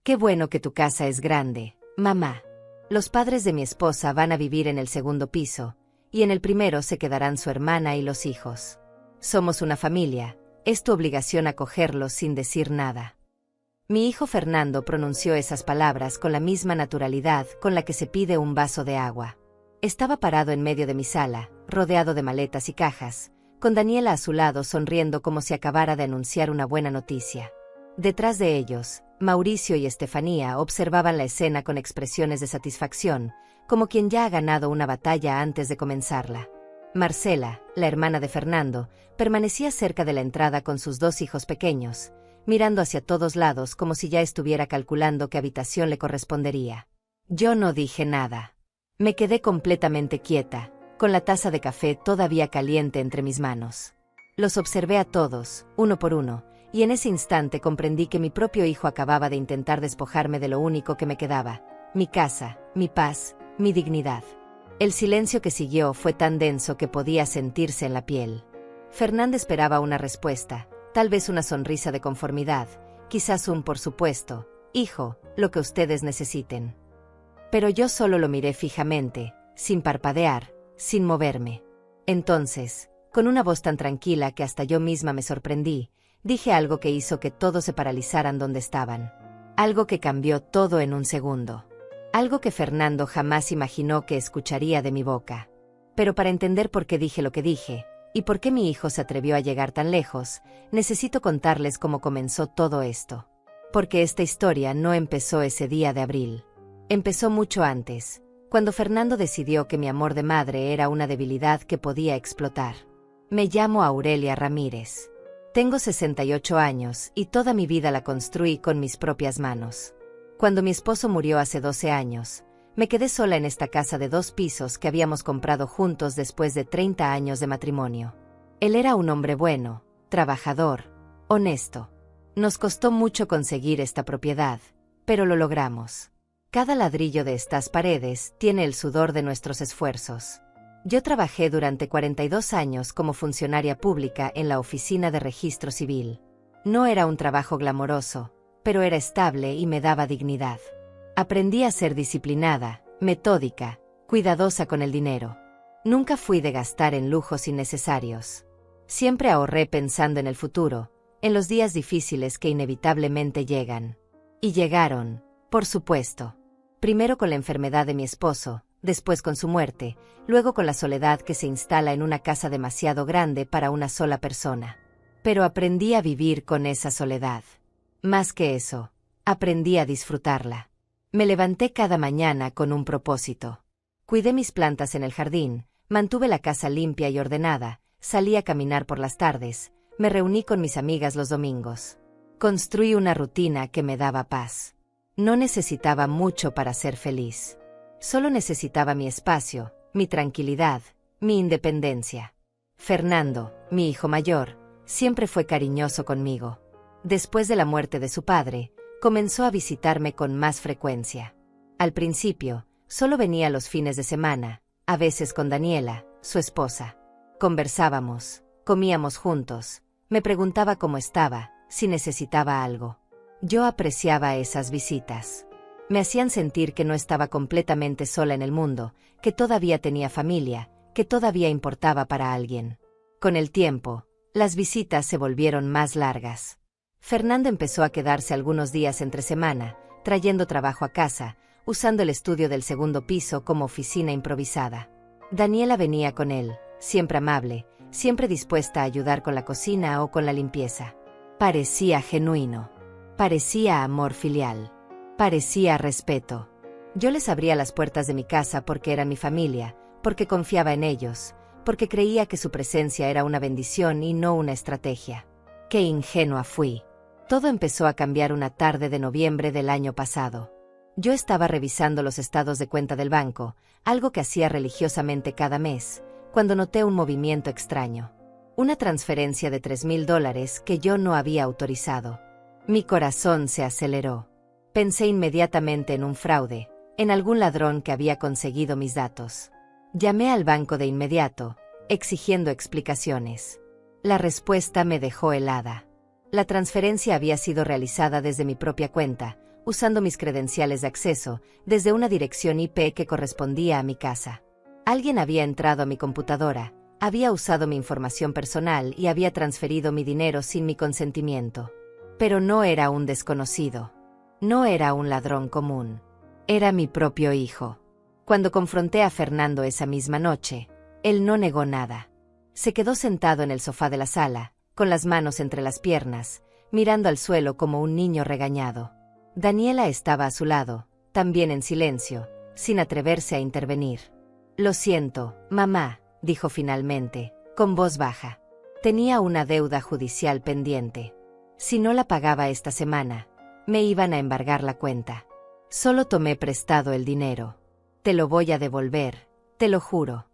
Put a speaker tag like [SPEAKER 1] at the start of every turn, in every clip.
[SPEAKER 1] Qué bueno que tu casa es grande, mamá. Los padres de mi esposa van a vivir en el segundo piso, y en el primero se quedarán su hermana y los hijos. Somos una familia, es tu obligación acogerlos sin decir nada. Mi hijo Fernando pronunció esas palabras con la misma naturalidad con la que se pide un vaso de agua. Estaba parado en medio de mi sala, rodeado de maletas y cajas, con Daniela a su lado sonriendo como si acabara de anunciar una buena noticia. Detrás de ellos, Mauricio y Estefanía observaban la escena con expresiones de satisfacción, como quien ya ha ganado una batalla antes de comenzarla. Marcela, la hermana de Fernando, permanecía cerca de la entrada con sus dos hijos pequeños, mirando hacia todos lados como si ya estuviera calculando qué habitación le correspondería. Yo no dije nada. Me quedé completamente quieta, con la taza de café todavía caliente entre mis manos. Los observé a todos, uno por uno, y en ese instante comprendí que mi propio hijo acababa de intentar despojarme de lo único que me quedaba: mi casa, mi paz, mi dignidad. El silencio que siguió fue tan denso que podía sentirse en la piel. Fernando esperaba una respuesta, tal vez una sonrisa de conformidad, quizás un por supuesto, hijo, lo que ustedes necesiten. Pero yo solo lo miré fijamente, sin parpadear, sin moverme. Entonces, con una voz tan tranquila que hasta yo misma me sorprendí, dije algo que hizo que todos se paralizaran donde estaban. Algo que cambió todo en un segundo. Algo que Fernando jamás imaginó que escucharía de mi boca. Pero para entender por qué dije lo que dije, y por qué mi hijo se atrevió a llegar tan lejos, necesito contarles cómo comenzó todo esto. Porque esta historia no empezó ese día de abril. Empezó mucho antes, cuando Fernando decidió que mi amor de madre era una debilidad que podía explotar. Me llamo Aurelia Ramírez. Tengo 68 años y toda mi vida la construí con mis propias manos. Cuando mi esposo murió hace 12 años, me quedé sola en esta casa de 2 pisos que habíamos comprado juntos después de 30 años de matrimonio. Él era un hombre bueno, trabajador, honesto. Nos costó mucho conseguir esta propiedad, pero lo logramos. Cada ladrillo de estas paredes tiene el sudor de nuestros esfuerzos. Yo trabajé durante 42 años como funcionaria pública en la Oficina de Registro Civil. No era un trabajo glamoroso, pero era estable y me daba dignidad. Aprendí a ser disciplinada, metódica, cuidadosa con el dinero. Nunca fui de gastar en lujos innecesarios. Siempre ahorré pensando en el futuro, en los días difíciles que inevitablemente llegan. Y llegaron, por supuesto. Primero con la enfermedad de mi esposo, después con su muerte, luego con la soledad que se instala en una casa demasiado grande para una sola persona. Pero aprendí a vivir con esa soledad. Más que eso, aprendí a disfrutarla. Me levanté cada mañana con un propósito. Cuidé mis plantas en el jardín, mantuve la casa limpia y ordenada, salí a caminar por las tardes, me reuní con mis amigas los domingos. Construí una rutina que me daba paz. No necesitaba mucho para ser feliz. Solo necesitaba mi espacio, mi tranquilidad, mi independencia. Fernando, mi hijo mayor, siempre fue cariñoso conmigo. Después de la muerte de su padre, comenzó a visitarme con más frecuencia. Al principio, solo venía los fines de semana, a veces con Daniela, su esposa. Conversábamos, comíamos juntos, me preguntaba cómo estaba, si necesitaba algo. Yo apreciaba esas visitas. Me hacían sentir que no estaba completamente sola en el mundo, que todavía tenía familia, que todavía importaba para alguien. Con el tiempo, las visitas se volvieron más largas. Fernando empezó a quedarse algunos días entre semana, trayendo trabajo a casa, usando el estudio del segundo piso como oficina improvisada. Daniela venía con él, siempre amable, siempre dispuesta a ayudar con la cocina o con la limpieza. Parecía genuino. Parecía amor filial. Parecía respeto. Yo les abría las puertas de mi casa porque eran mi familia, porque confiaba en ellos, porque creía que su presencia era una bendición y no una estrategia. ¡Qué ingenua fui! Todo empezó a cambiar una tarde de noviembre del año pasado. Yo estaba revisando los estados de cuenta del banco, algo que hacía religiosamente cada mes, cuando noté un movimiento extraño. Una transferencia de $3,000 que yo no había autorizado. Mi corazón se aceleró. Pensé inmediatamente en un fraude, en algún ladrón que había conseguido mis datos. Llamé al banco de inmediato, exigiendo explicaciones. La respuesta me dejó helada. La transferencia había sido realizada desde mi propia cuenta, usando mis credenciales de acceso, desde una dirección IP que correspondía a mi casa. Alguien había entrado a mi computadora, había usado mi información personal y había transferido mi dinero sin mi consentimiento. Pero no era un desconocido. No era un ladrón común. Era mi propio hijo. Cuando confronté a Fernando esa misma noche, él no negó nada. Se quedó sentado en el sofá de la sala, con las manos entre las piernas, mirando al suelo como un niño regañado. Daniela estaba a su lado, también en silencio, sin atreverse a intervenir. «Lo siento, mamá», dijo finalmente, con voz baja. Tenía una deuda judicial pendiente. Si no la pagaba esta semana, me iban a embargar la cuenta. Solo tomé prestado el dinero. Te lo voy a devolver, te lo juro.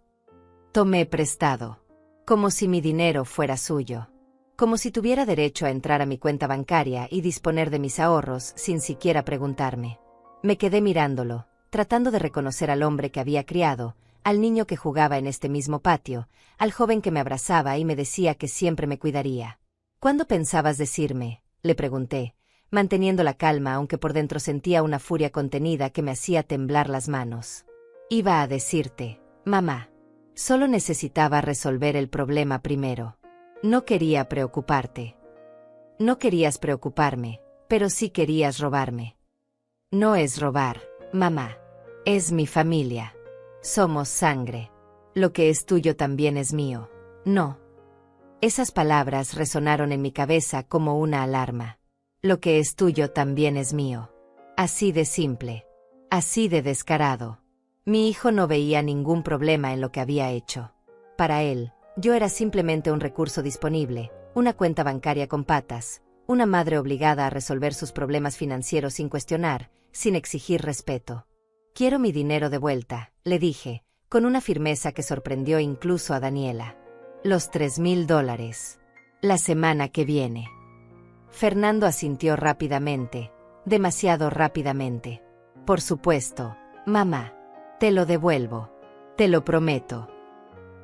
[SPEAKER 1] Tomé prestado. Como si mi dinero fuera suyo. Como si tuviera derecho a entrar a mi cuenta bancaria y disponer de mis ahorros sin siquiera preguntarme. Me quedé mirándolo, tratando de reconocer al hombre que había criado, al niño que jugaba en este mismo patio, al joven que me abrazaba y me decía que siempre me cuidaría. «¿Cuándo pensabas decirme?», le pregunté, manteniendo la calma aunque por dentro sentía una furia contenida que me hacía temblar las manos. «Iba a decirte, mamá. Solo necesitaba resolver el problema primero. No quería preocuparte. No querías preocuparme, pero sí querías robarme». «No es robar, mamá. Es mi familia. Somos sangre. Lo que es tuyo también es mío. No». Esas palabras resonaron en mi cabeza como una alarma. Lo que es tuyo también es mío. Así de simple. Así de descarado. Mi hijo no veía ningún problema en lo que había hecho. Para él, yo era simplemente un recurso disponible, una cuenta bancaria con patas, una madre obligada a resolver sus problemas financieros sin cuestionar, sin exigir respeto. «Quiero mi dinero de vuelta», le dije, con una firmeza que sorprendió incluso a Daniela. «Los $3,000. La semana que viene». Fernando asintió rápidamente, demasiado rápidamente. «Por supuesto, mamá. Te lo devuelvo. Te lo prometo».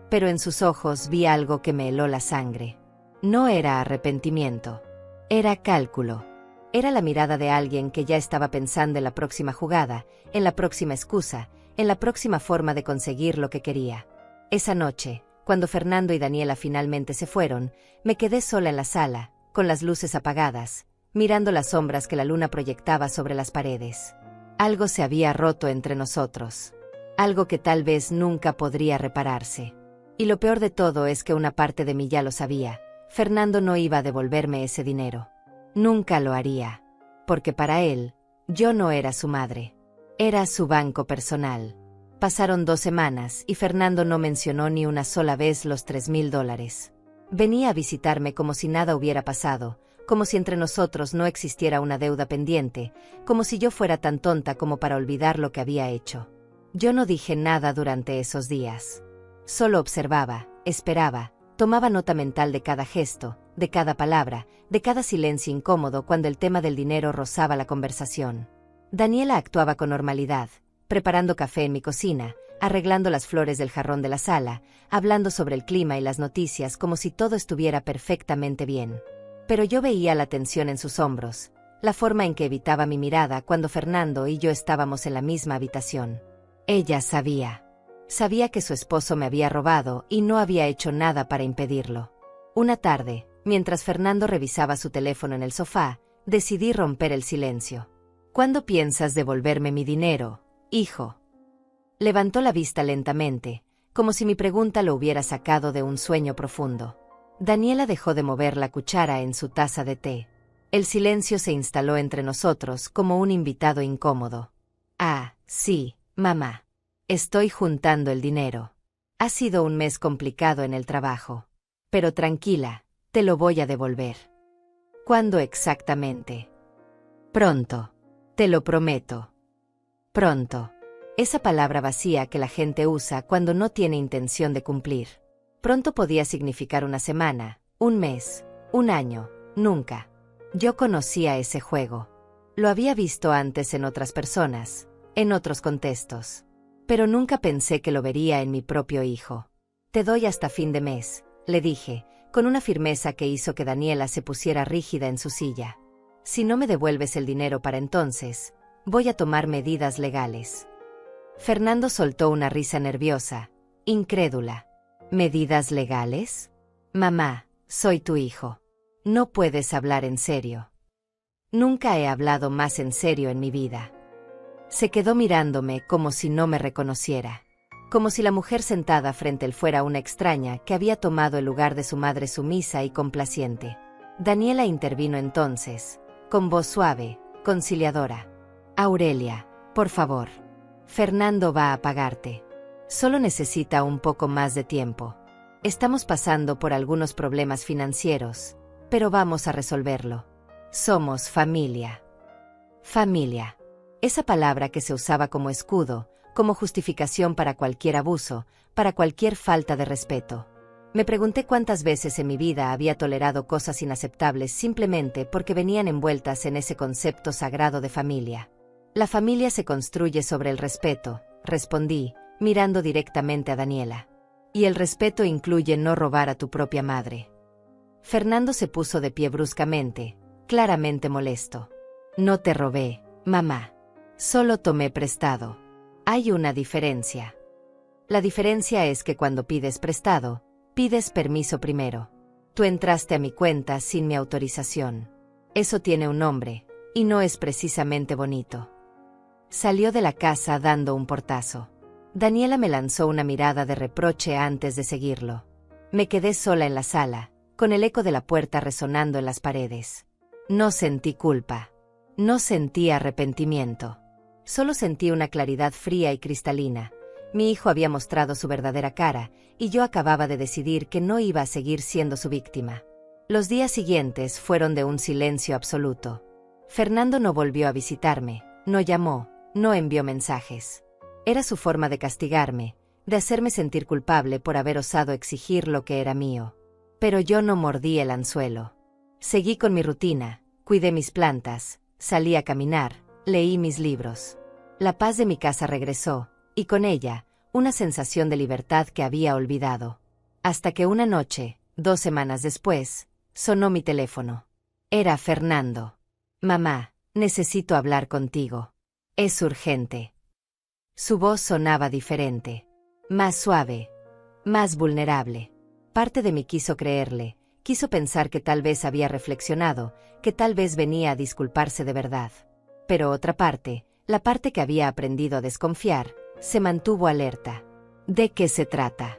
[SPEAKER 1] Pero en sus ojos vi algo que me heló la sangre. No era arrepentimiento. Era cálculo. Era la mirada de alguien que ya estaba pensando en la próxima jugada, en la próxima excusa, en la próxima forma de conseguir lo que quería. Esa noche, cuando Fernando y Daniela finalmente se fueron, me quedé sola en la sala, con las luces apagadas, mirando las sombras que la luna proyectaba sobre las paredes. Algo se había roto entre nosotros. Algo que tal vez nunca podría repararse. Y lo peor de todo es que una parte de mí ya lo sabía. Fernando no iba a devolverme ese dinero. Nunca lo haría. Porque para él, yo no era su madre. Era su banco personal. Pasaron 2 semanas y Fernando no mencionó ni una sola vez los $3,000. Venía a visitarme como si nada hubiera pasado, como si entre nosotros no existiera una deuda pendiente, como si yo fuera tan tonta como para olvidar lo que había hecho. Yo no dije nada durante esos días. Solo observaba, esperaba, tomaba nota mental de cada gesto, de cada palabra, de cada silencio incómodo cuando el tema del dinero rozaba la conversación. Daniela actuaba con normalidad, preparando café en mi cocina, arreglando las flores del jarrón de la sala, hablando sobre el clima y las noticias como si todo estuviera perfectamente bien. Pero yo veía la tensión en sus hombros, la forma en que evitaba mi mirada cuando Fernando y yo estábamos en la misma habitación. Ella sabía. Sabía que su esposo me había robado y no había hecho nada para impedirlo. Una tarde, mientras Fernando revisaba su teléfono en el sofá, decidí romper el silencio. «¿Cuándo piensas devolverme mi dinero, hijo?». Levantó la vista lentamente, como si mi pregunta lo hubiera sacado de un sueño profundo. Daniela dejó de mover la cuchara en su taza de té. El silencio se instaló entre nosotros como un invitado incómodo. «Ah, sí, mamá. Estoy juntando el dinero. Ha sido un mes complicado en el trabajo. Pero tranquila, te lo voy a devolver». «¿Cuándo exactamente?». «Pronto. Te lo prometo». Pronto. Esa palabra vacía que la gente usa cuando no tiene intención de cumplir. Pronto podía significar una semana, un mes, un año, nunca. Yo conocía ese juego. Lo había visto antes en otras personas, en otros contextos. Pero nunca pensé que lo vería en mi propio hijo. «Te doy hasta fin de mes», le dije, con una firmeza que hizo que Daniela se pusiera rígida en su silla. Si no me devuelves el dinero para entonces, voy a tomar medidas legales. Fernando soltó una risa nerviosa, incrédula. ¿Medidas legales? Mamá, soy tu hijo. No puedes hablar en serio. Nunca he hablado más en serio en mi vida. Se quedó mirándome como si no me reconociera. Como si la mujer sentada frente a él fuera una extraña que había tomado el lugar de su madre sumisa y complaciente. Daniela intervino entonces, con voz suave, conciliadora. Aurelia, por favor. Fernando va a pagarte. Solo necesita un poco más de tiempo. Estamos pasando por algunos problemas financieros, pero vamos a resolverlo. Somos familia. Familia. Esa palabra que se usaba como escudo, como justificación para cualquier abuso, para cualquier falta de respeto. Me pregunté cuántas veces en mi vida había tolerado cosas inaceptables simplemente porque venían envueltas en ese concepto sagrado de familia. La familia se construye sobre el respeto, respondí, mirando directamente a Daniela. Y el respeto incluye no robar a tu propia madre. Fernando se puso de pie bruscamente, claramente molesto. No te robé, mamá. Solo tomé prestado. Hay una diferencia. La diferencia es que cuando pides prestado, pides permiso primero. Tú entraste a mi cuenta sin mi autorización. Eso tiene un nombre, y no es precisamente bonito. Salió de la casa dando un portazo. Daniela me lanzó una mirada de reproche antes de seguirlo. Me quedé sola en la sala, con el eco de la puerta resonando en las paredes. No sentí culpa. No sentí arrepentimiento. Solo sentí una claridad fría y cristalina. Mi hijo había mostrado su verdadera cara, y yo acababa de decidir que no iba a seguir siendo su víctima. Los días siguientes fueron de un silencio absoluto. Fernando no volvió a visitarme, no llamó, no envió mensajes. Era su forma de castigarme, de hacerme sentir culpable por haber osado exigir lo que era mío. Pero yo no mordí el anzuelo. Seguí con mi rutina, cuidé mis plantas, salí a caminar, leí mis libros. La paz de mi casa regresó, y con ella, una sensación de libertad que había olvidado. Hasta que una noche, 2 semanas después, sonó mi teléfono. Era Fernando. Mamá, necesito hablar contigo. Es urgente. Su voz sonaba diferente, más suave, más vulnerable. Parte de mí quiso creerle, quiso pensar que tal vez había reflexionado, que tal vez venía a disculparse de verdad. Pero otra parte, la parte que había aprendido a desconfiar, se mantuvo alerta. ¿De qué se trata?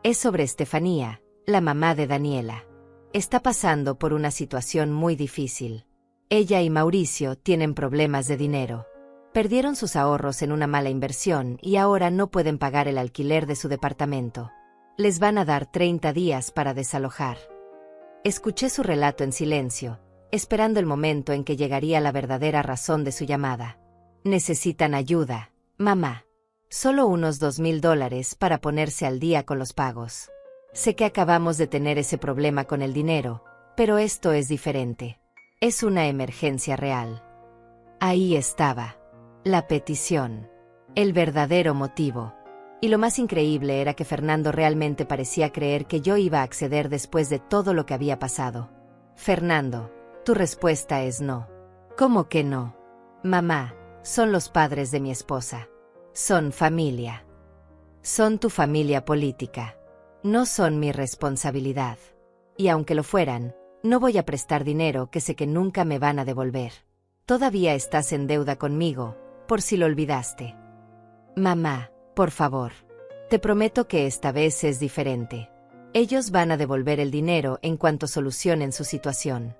[SPEAKER 1] Es sobre Estefanía, la mamá de Daniela. Está pasando por una situación muy difícil. Ella y Mauricio tienen problemas de dinero. Perdieron sus ahorros en una mala inversión y ahora no pueden pagar el alquiler de su departamento. Les van a dar 30 días para desalojar. Escuché su relato en silencio, esperando el momento en que llegaría la verdadera razón de su llamada. Necesitan ayuda, mamá. Solo unos $2,000 para ponerse al día con los pagos. Sé que acabamos de tener ese problema con el dinero, pero esto es diferente. Es una emergencia real. Ahí estaba. La petición. El verdadero motivo. Y lo más increíble era que Fernando realmente parecía creer que yo iba a acceder después de todo lo que había pasado. Fernando, tu respuesta es no. ¿Cómo que no? Mamá, son los padres de mi esposa. Son familia. Son tu familia política. No son mi responsabilidad. Y aunque lo fueran, no voy a prestar dinero que sé que nunca me van a devolver. Todavía estás en deuda conmigo, por si lo olvidaste. Mamá, por favor. Te prometo que esta vez es diferente. Ellos van a devolver el dinero en cuanto solucionen su situación.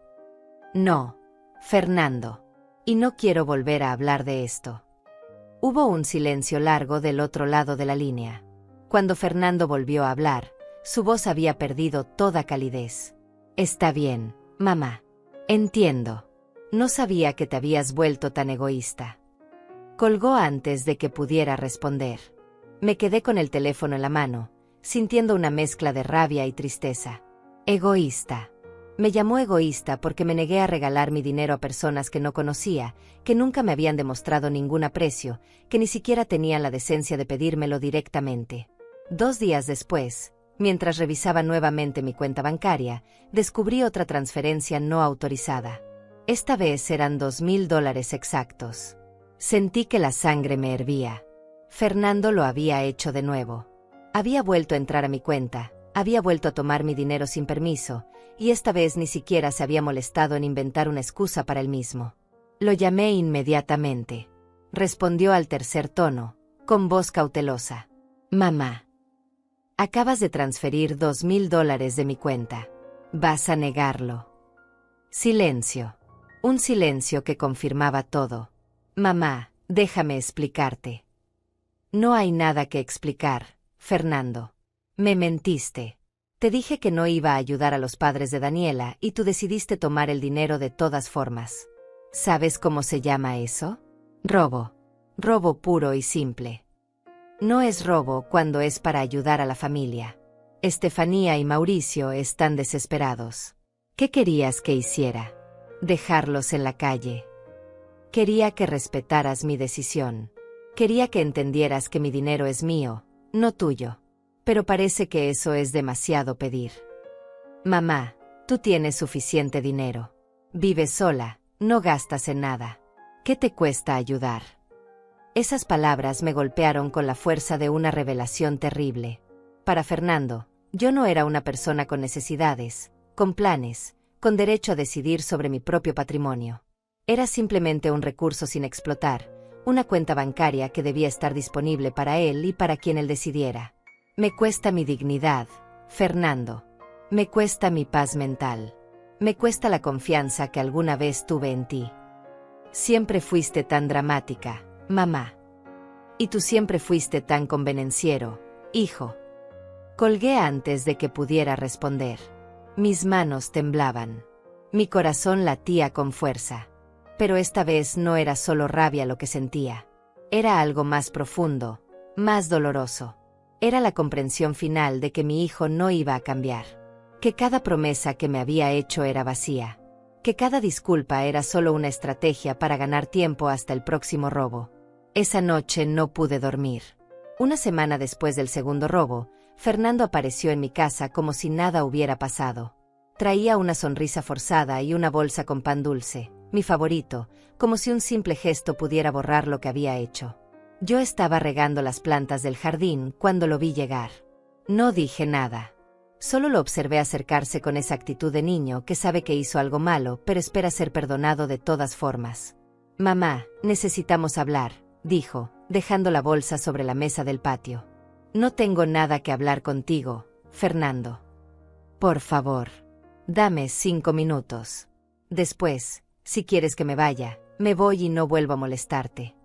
[SPEAKER 1] No, Fernando. Y no quiero volver a hablar de esto. Hubo un silencio largo del otro lado de la línea. Cuando Fernando volvió a hablar, su voz había perdido toda calidez. Está bien, mamá. Entiendo. No sabía que te habías vuelto tan egoísta. Colgó antes de que pudiera responder. Me quedé con el teléfono en la mano, sintiendo una mezcla de rabia y tristeza. Egoísta. Me llamó egoísta porque me negué a regalar mi dinero a personas que no conocía, que nunca me habían demostrado ningún aprecio, que ni siquiera tenían la decencia de pedírmelo directamente. 2 días después, mientras revisaba nuevamente mi cuenta bancaria, descubrí otra transferencia no autorizada. Esta vez eran $2,000 exactos. Sentí que la sangre me hervía. Fernando lo había hecho de nuevo. Había vuelto a entrar a mi cuenta, había vuelto a tomar mi dinero sin permiso, y esta vez ni siquiera se había molestado en inventar una excusa para él mismo. Lo llamé inmediatamente. Respondió al tercer tono, con voz cautelosa. Mamá. Acabas de transferir $2,000 de mi cuenta. ¿Vas a negarlo? Silencio. Un silencio que confirmaba todo. Mamá, déjame explicarte. No hay nada que explicar, Fernando. Me mentiste. Te dije que no iba a ayudar a los padres de Daniela y tú decidiste tomar el dinero de todas formas. ¿Sabes cómo se llama eso? Robo. Robo puro y simple. No es robo cuando es para ayudar a la familia. Estefanía y Mauricio están desesperados. ¿Qué querías que hiciera? Dejarlos en la calle. Quería que respetaras mi decisión. Quería que entendieras que mi dinero es mío, no tuyo. Pero parece que eso es demasiado pedir. Mamá, tú tienes suficiente dinero. Vives sola, no gastas en nada. ¿Qué te cuesta ayudar? Esas palabras me golpearon con la fuerza de una revelación terrible. Para Fernando, yo no era una persona con necesidades, con planes, con derecho a decidir sobre mi propio patrimonio. Era simplemente un recurso sin explotar, una cuenta bancaria que debía estar disponible para él y para quien él decidiera. Me cuesta mi dignidad, Fernando. Me cuesta mi paz mental. Me cuesta la confianza que alguna vez tuve en ti. Siempre fuiste tan dramática, mamá. Y tú siempre fuiste tan convenenciero, hijo. Colgué antes de que pudiera responder. Mis manos temblaban. Mi corazón latía con fuerza. Pero esta vez no era solo rabia lo que sentía. Era algo más profundo, más doloroso. Era la comprensión final de que mi hijo no iba a cambiar. Que cada promesa que me había hecho era vacía. Que cada disculpa era solo una estrategia para ganar tiempo hasta el próximo robo. Esa noche no pude dormir. Una semana después del segundo robo, Fernando apareció en mi casa como si nada hubiera pasado. Traía una sonrisa forzada y una bolsa con pan dulce, mi favorito, como si un simple gesto pudiera borrar lo que había hecho. Yo estaba regando las plantas del jardín cuando lo vi llegar. No dije nada. Solo lo observé acercarse con esa actitud de niño que sabe que hizo algo malo pero espera ser perdonado de todas formas. Mamá, necesitamos hablar, dijo, dejando la bolsa sobre la mesa del patio. No tengo nada que hablar contigo, Fernando. Por favor, dame 5 minutos. Después, si quieres que me vaya, me voy y no vuelvo a molestarte.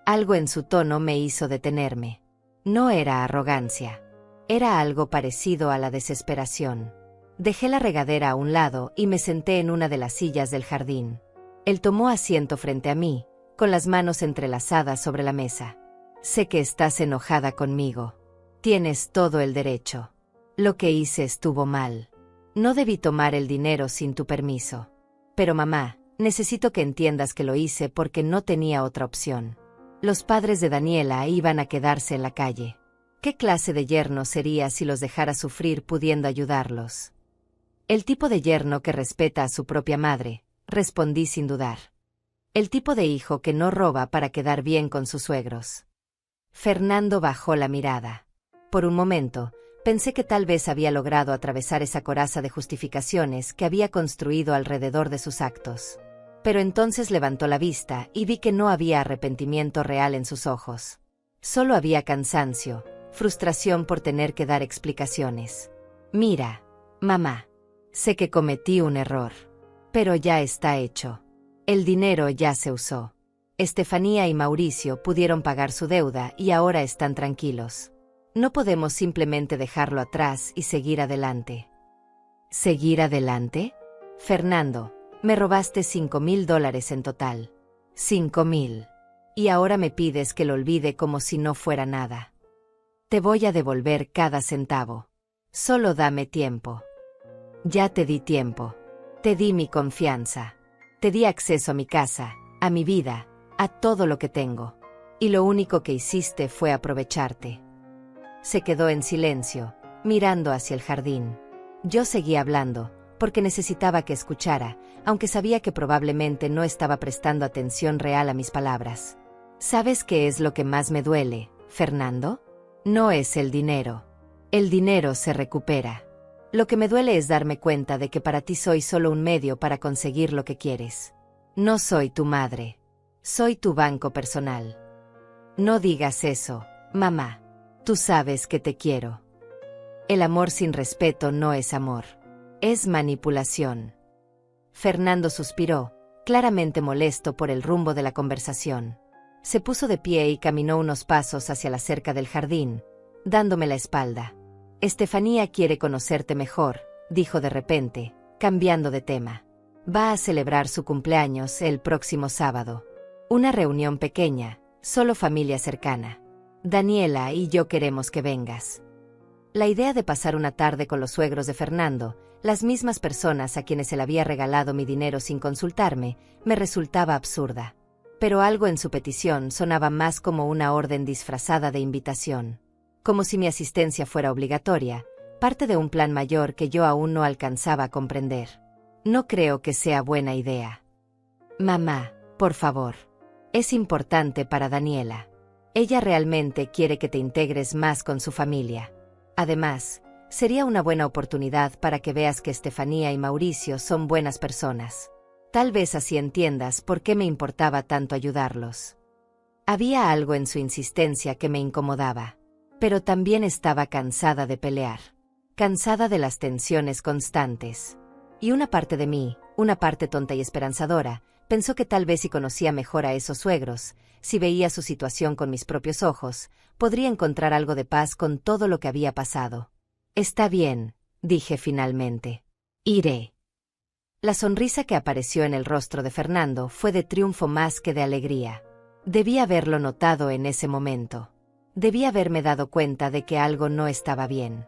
[SPEAKER 1] Algo en su tono me hizo detenerme. No era arrogancia. Era algo parecido a la desesperación. Dejé la regadera a un lado y me senté en una de las sillas del jardín. Él tomó asiento frente a mí, con las manos entrelazadas sobre la mesa. Sé que estás enojada conmigo. Tienes todo el derecho. Lo que hice estuvo mal. No debí tomar el dinero sin tu permiso. Pero mamá, necesito que entiendas que lo hice porque no tenía otra opción. Los padres de Daniela iban a quedarse en la calle. ¿Qué clase de yerno sería si los dejara sufrir pudiendo ayudarlos? El tipo de yerno que respeta a su propia madre, respondí sin dudar. El tipo de hijo que no roba para quedar bien con sus suegros. Fernando bajó la mirada. Por un momento, pensé que tal vez había logrado atravesar esa coraza de justificaciones que había construido alrededor de sus actos. Pero entonces levantó la vista y vi que no había arrepentimiento real en sus ojos. Solo había cansancio, frustración por tener que dar explicaciones. Mira, mamá, sé que cometí un error. Pero ya está hecho. El dinero ya se usó. Estefanía y Mauricio pudieron pagar su deuda y ahora están tranquilos. No podemos simplemente dejarlo atrás y seguir adelante. ¿Seguir adelante? Fernando, me robaste $5,000 en total. 5,000. Y ahora me pides que lo olvide como si no fuera nada. Te voy a devolver cada centavo. Solo dame tiempo. Ya te di tiempo. Te di mi confianza. Te di acceso a mi casa, a mi vida, a todo lo que tengo. Y lo único que hiciste fue aprovecharte. Se quedó en silencio, mirando hacia el jardín. Yo seguí hablando, porque necesitaba que escuchara, aunque sabía que probablemente no estaba prestando atención real a mis palabras. ¿Sabes qué es lo que más me duele, Fernando? No es el dinero. El dinero se recupera. Lo que me duele es darme cuenta de que para ti soy solo un medio para conseguir lo que quieres. No soy tu madre. Soy tu banco personal. No digas eso, mamá. Tú sabes que te quiero. El amor sin respeto no es amor. Es manipulación. Fernando suspiró, claramente molesto por el rumbo de la conversación. Se puso de pie y caminó unos pasos hacia la cerca del jardín, dándome la espalda. Estefanía quiere conocerte mejor, dijo de repente, cambiando de tema. Va a celebrar su cumpleaños el próximo sábado. Una reunión pequeña, solo familia cercana. Daniela y yo queremos que vengas. La idea de pasar una tarde con los suegros de Fernando, las mismas personas a quienes él había regalado mi dinero sin consultarme, me resultaba absurda. Pero algo en su petición sonaba más como una orden disfrazada de invitación. Como si mi asistencia fuera obligatoria, parte de un plan mayor que yo aún no alcanzaba a comprender. No creo que sea buena idea. Mamá, por favor. Es importante para Daniela. Ella realmente quiere que te integres más con su familia. Además, sería una buena oportunidad para que veas que Estefanía y Mauricio son buenas personas. Tal vez así entiendas por qué me importaba tanto ayudarlos. Había algo en su insistencia que me incomodaba. Pero también estaba cansada de pelear. Cansada de las tensiones constantes. Y una parte de mí, una parte tonta y esperanzadora, pensó que tal vez si conocía mejor a esos suegros, si veía su situación con mis propios ojos, podría encontrar algo de paz con todo lo que había pasado. Está bien, dije finalmente. Iré. La sonrisa que apareció en el rostro de Fernando fue de triunfo más que de alegría. Debí haberlo notado en ese momento. Debí haberme dado cuenta de que algo no estaba bien.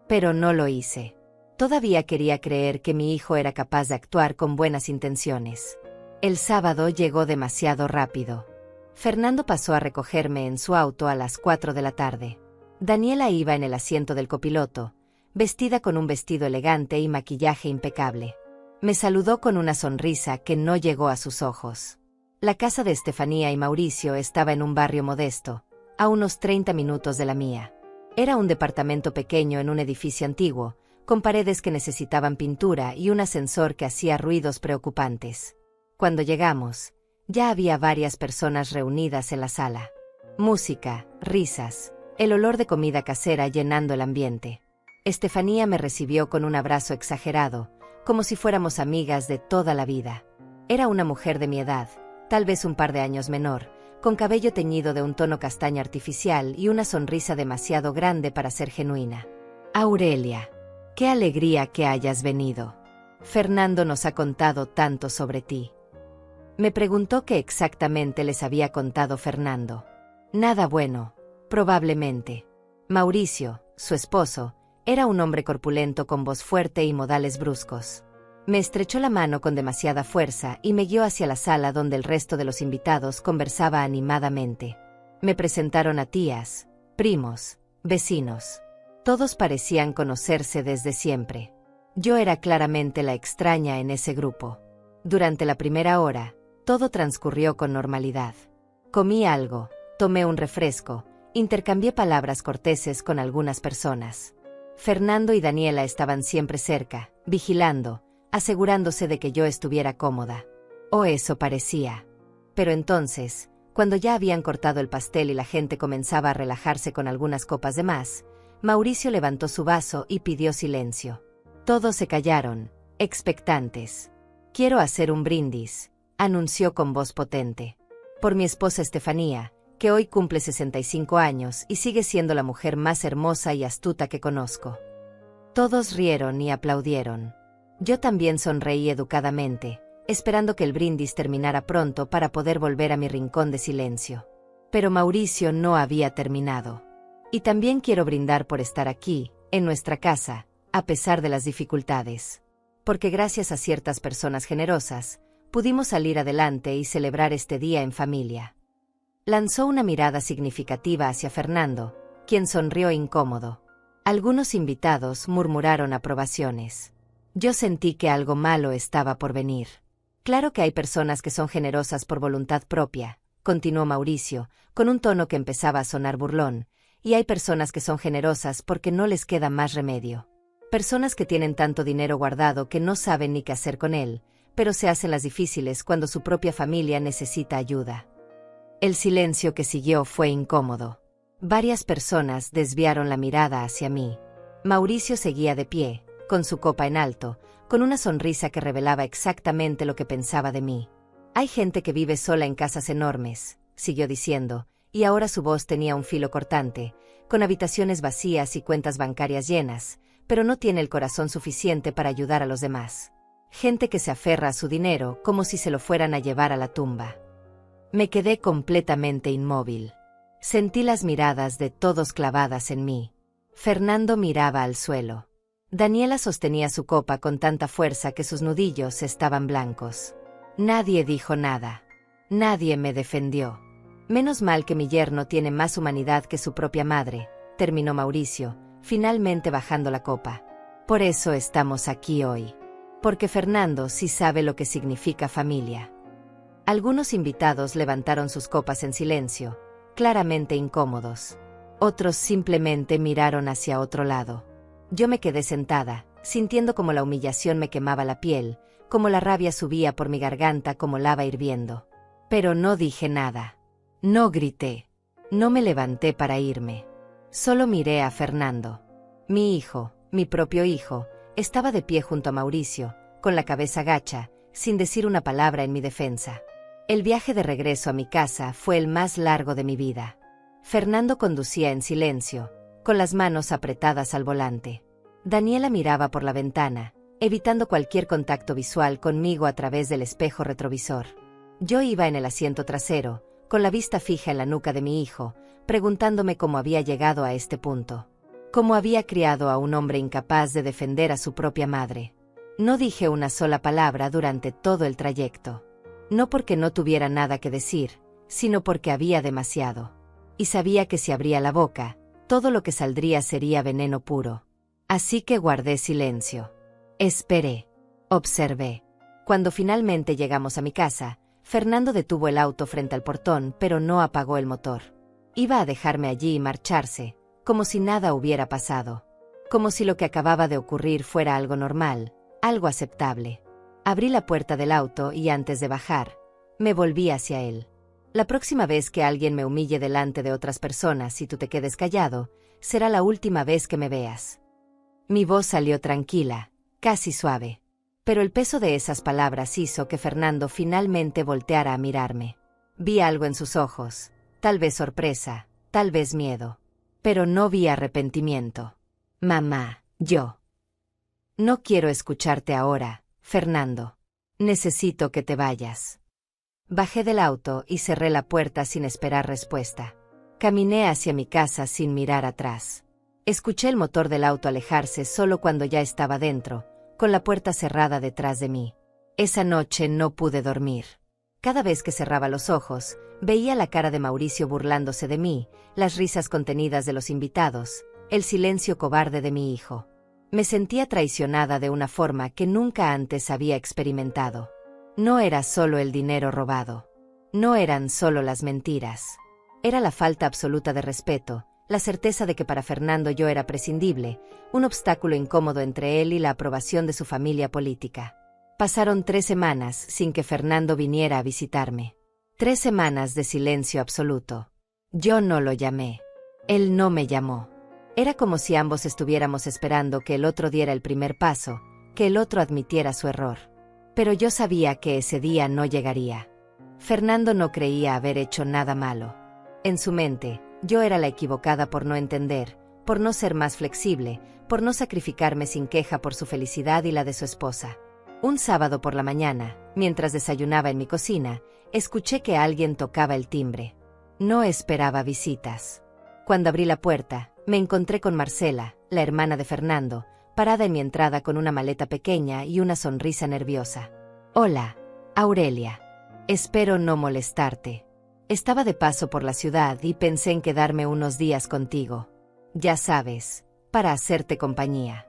[SPEAKER 1] Pero no lo hice. Todavía quería creer que mi hijo era capaz de actuar con buenas intenciones. El sábado llegó demasiado rápido. Fernando pasó a recogerme en su auto a las 4 de la tarde. Daniela iba en el asiento del copiloto, vestida con un vestido elegante y maquillaje impecable. Me saludó con una sonrisa que no llegó a sus ojos. La casa de Estefanía y Mauricio estaba en un barrio modesto, a unos 30 minutos de la mía. Era un departamento pequeño en un edificio antiguo, con paredes que necesitaban pintura y un ascensor que hacía ruidos preocupantes. Cuando llegamos, ya había varias personas reunidas en la sala. Música, risas, el olor de comida casera llenando el ambiente. Estefanía me recibió con un abrazo exagerado, como si fuéramos amigas de toda la vida. Era una mujer de mi edad, tal vez un par de años menor, con cabello teñido de un tono castaño artificial y una sonrisa demasiado grande para ser genuina. Aurelia, qué alegría que hayas venido. Fernando nos ha contado tanto sobre ti. Me preguntó qué exactamente les había contado Fernando. Nada bueno, probablemente. Mauricio, su esposo, era un hombre corpulento con voz fuerte y modales bruscos. Me estrechó la mano con demasiada fuerza y me guió hacia la sala donde el resto de los invitados conversaba animadamente. Me presentaron a tías, primos, vecinos. Todos parecían conocerse desde siempre. Yo era claramente la extraña en ese grupo. Durante la primera hora, todo transcurrió con normalidad. Comí algo, tomé un refresco, intercambié palabras corteses con algunas personas. Fernando y Daniela estaban siempre cerca, vigilando, asegurándose de que yo estuviera cómoda. O eso parecía. Pero entonces, cuando ya habían cortado el pastel y la gente comenzaba a relajarse con algunas copas de más, Mauricio levantó su vaso y pidió silencio. Todos se callaron, expectantes. Quiero hacer un brindis, anunció con voz potente. Por mi esposa Estefanía, que hoy cumple 65 años y sigue siendo la mujer más hermosa y astuta que conozco. Todos rieron y aplaudieron. Yo también sonreí educadamente, esperando que el brindis terminara pronto para poder volver a mi rincón de silencio. Pero Mauricio no había terminado. Y también quiero brindar por estar aquí, en nuestra casa, a pesar de las dificultades. Porque gracias a ciertas personas generosas, pudimos salir adelante y celebrar este día en familia. Lanzó una mirada significativa hacia Fernando, quien sonrió incómodo. Algunos invitados murmuraron aprobaciones. Yo sentí que algo malo estaba por venir. Claro que hay personas que son generosas por voluntad propia, continuó Mauricio, con un tono que empezaba a sonar burlón, y hay personas que son generosas porque no les queda más remedio. Personas que tienen tanto dinero guardado que no saben ni qué hacer con él, pero se hacen las difíciles cuando su propia familia necesita ayuda. El silencio que siguió fue incómodo. Varias personas desviaron la mirada hacia mí. Mauricio seguía de pie, con su copa en alto, con una sonrisa que revelaba exactamente lo que pensaba de mí. Hay gente que vive sola en casas enormes, siguió diciendo, y ahora su voz tenía un filo cortante, con habitaciones vacías y cuentas bancarias llenas, pero no tiene el corazón suficiente para ayudar a los demás. Gente que se aferra a su dinero como si se lo fueran a llevar a la tumba. Me quedé completamente inmóvil. Sentí las miradas de todos clavadas en mí. Fernando miraba al suelo. Daniela sostenía su copa con tanta fuerza que sus nudillos estaban blancos. Nadie dijo nada. Nadie me defendió. Menos mal que mi yerno tiene más humanidad que su propia madre, terminó Mauricio, finalmente bajando la copa. Por eso estamos aquí hoy. Porque Fernando sí sabe lo que significa familia. Algunos invitados levantaron sus copas en silencio, claramente incómodos. Otros simplemente miraron hacia otro lado. Yo me quedé sentada, sintiendo como la humillación me quemaba la piel, como la rabia subía por mi garganta como lava hirviendo. Pero no dije nada. No grité. No me levanté para irme. Solo miré a Fernando. Mi hijo, mi propio hijo, estaba de pie junto a Mauricio, con la cabeza gacha, sin decir una palabra en mi defensa. El viaje de regreso a mi casa fue el más largo de mi vida. Fernando conducía en silencio, con las manos apretadas al volante. Daniela miraba por la ventana, evitando cualquier contacto visual conmigo a través del espejo retrovisor. Yo iba en el asiento trasero, con la vista fija en la nuca de mi hijo, preguntándome cómo había llegado a este punto. Cómo había criado a un hombre incapaz de defender a su propia madre. No dije una sola palabra durante todo el trayecto. No porque no tuviera nada que decir, sino porque había demasiado. Y sabía que si abría la boca, todo lo que saldría sería veneno puro. Así que guardé silencio. Esperé. Observé. Cuando finalmente llegamos a mi casa, Fernando detuvo el auto frente al portón, pero no apagó el motor. Iba a dejarme allí y marcharse, como si nada hubiera pasado. Como si lo que acababa de ocurrir fuera algo normal, algo aceptable. Abrí la puerta del auto y antes de bajar, me volví hacia él. La próxima vez que alguien me humille delante de otras personas y tú te quedes callado, será la última vez que me veas. Mi voz salió tranquila, casi suave. Pero el peso de esas palabras hizo que Fernando finalmente volteara a mirarme. Vi algo en sus ojos, tal vez sorpresa, tal vez miedo. Pero no vi arrepentimiento. Mamá, yo. No quiero escucharte ahora, Fernando. Necesito que te vayas. Bajé del auto y cerré la puerta sin esperar respuesta. Caminé hacia mi casa sin mirar atrás. Escuché el motor del auto alejarse solo cuando ya estaba dentro, con la puerta cerrada detrás de mí. Esa noche no pude dormir. Cada vez que cerraba los ojos, veía la cara de Mauricio burlándose de mí, las risas contenidas de los invitados, el silencio cobarde de mi hijo. Me sentía traicionada de una forma que nunca antes había experimentado. No era solo el dinero robado. No eran solo las mentiras. Era la falta absoluta de respeto, la certeza de que para Fernando yo era prescindible, un obstáculo incómodo entre él y la aprobación de su familia política. Pasaron 3 semanas sin que Fernando viniera a visitarme. 3 semanas de silencio absoluto. Yo no lo llamé. Él no me llamó. Era como si ambos estuviéramos esperando que el otro diera el primer paso, que el otro admitiera su error. Pero yo sabía que ese día no llegaría. Fernando no creía haber hecho nada malo. En su mente, yo era la equivocada por no entender, por no ser más flexible, por no sacrificarme sin queja por su felicidad y la de su esposa. Un sábado por la mañana, mientras desayunaba en mi cocina, escuché que alguien tocaba el timbre. No esperaba visitas. Cuando abrí la puerta, me encontré con Marcela, la hermana de Fernando, parada en mi entrada con una maleta pequeña y una sonrisa nerviosa. Hola, Aurelia. Espero no molestarte. Estaba de paso por la ciudad y pensé en quedarme unos días contigo. Ya sabes, para hacerte compañía.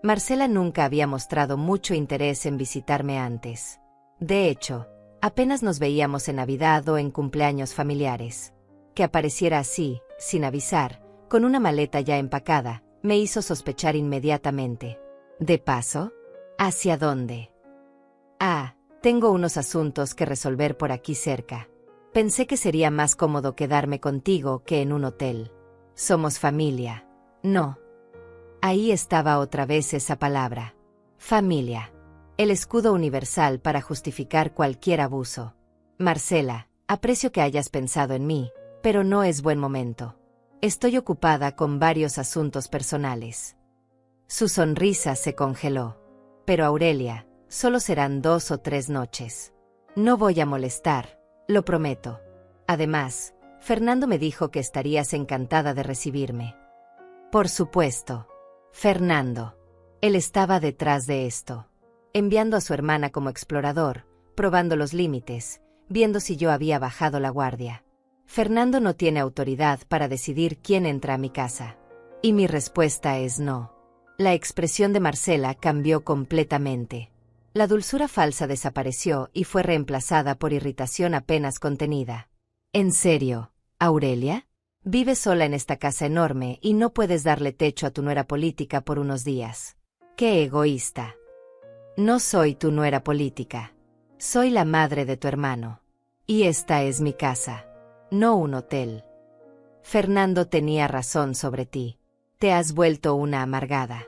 [SPEAKER 1] Marcela nunca había mostrado mucho interés en visitarme antes. De hecho, apenas nos veíamos en Navidad o en cumpleaños familiares. Que apareciera así, sin avisar, con una maleta ya empacada, me hizo sospechar inmediatamente. ¿De paso? ¿Hacia dónde? Ah, tengo unos asuntos que resolver por aquí cerca. Pensé que sería más cómodo quedarme contigo que en un hotel. Somos familia. No. Ahí estaba otra vez esa palabra. Familia. El escudo universal para justificar cualquier abuso. Marcela, aprecio que hayas pensado en mí, pero no es buen momento. Estoy ocupada con varios asuntos personales. Su sonrisa se congeló. Pero Aurelia, solo serán 2 o 3 noches. No voy a molestar, lo prometo. Además, Fernando me dijo que estarías encantada de recibirme. Por supuesto. Fernando. Él estaba detrás de esto. Enviando a su hermana como explorador, probando los límites, viendo si yo había bajado la guardia. Fernando no tiene autoridad para decidir quién entra a mi casa. Y mi respuesta es no. La expresión de Marcela cambió completamente. La dulzura falsa desapareció y fue reemplazada por irritación apenas contenida. ¿En serio, Aurelia? Vives sola en esta casa enorme y no puedes darle techo a tu nuera política por unos días. ¡Qué egoísta! No soy tu nuera política. Soy la madre de tu hermano. Y esta es mi casa, no un hotel. Fernando tenía razón sobre ti. Te has vuelto una amargada.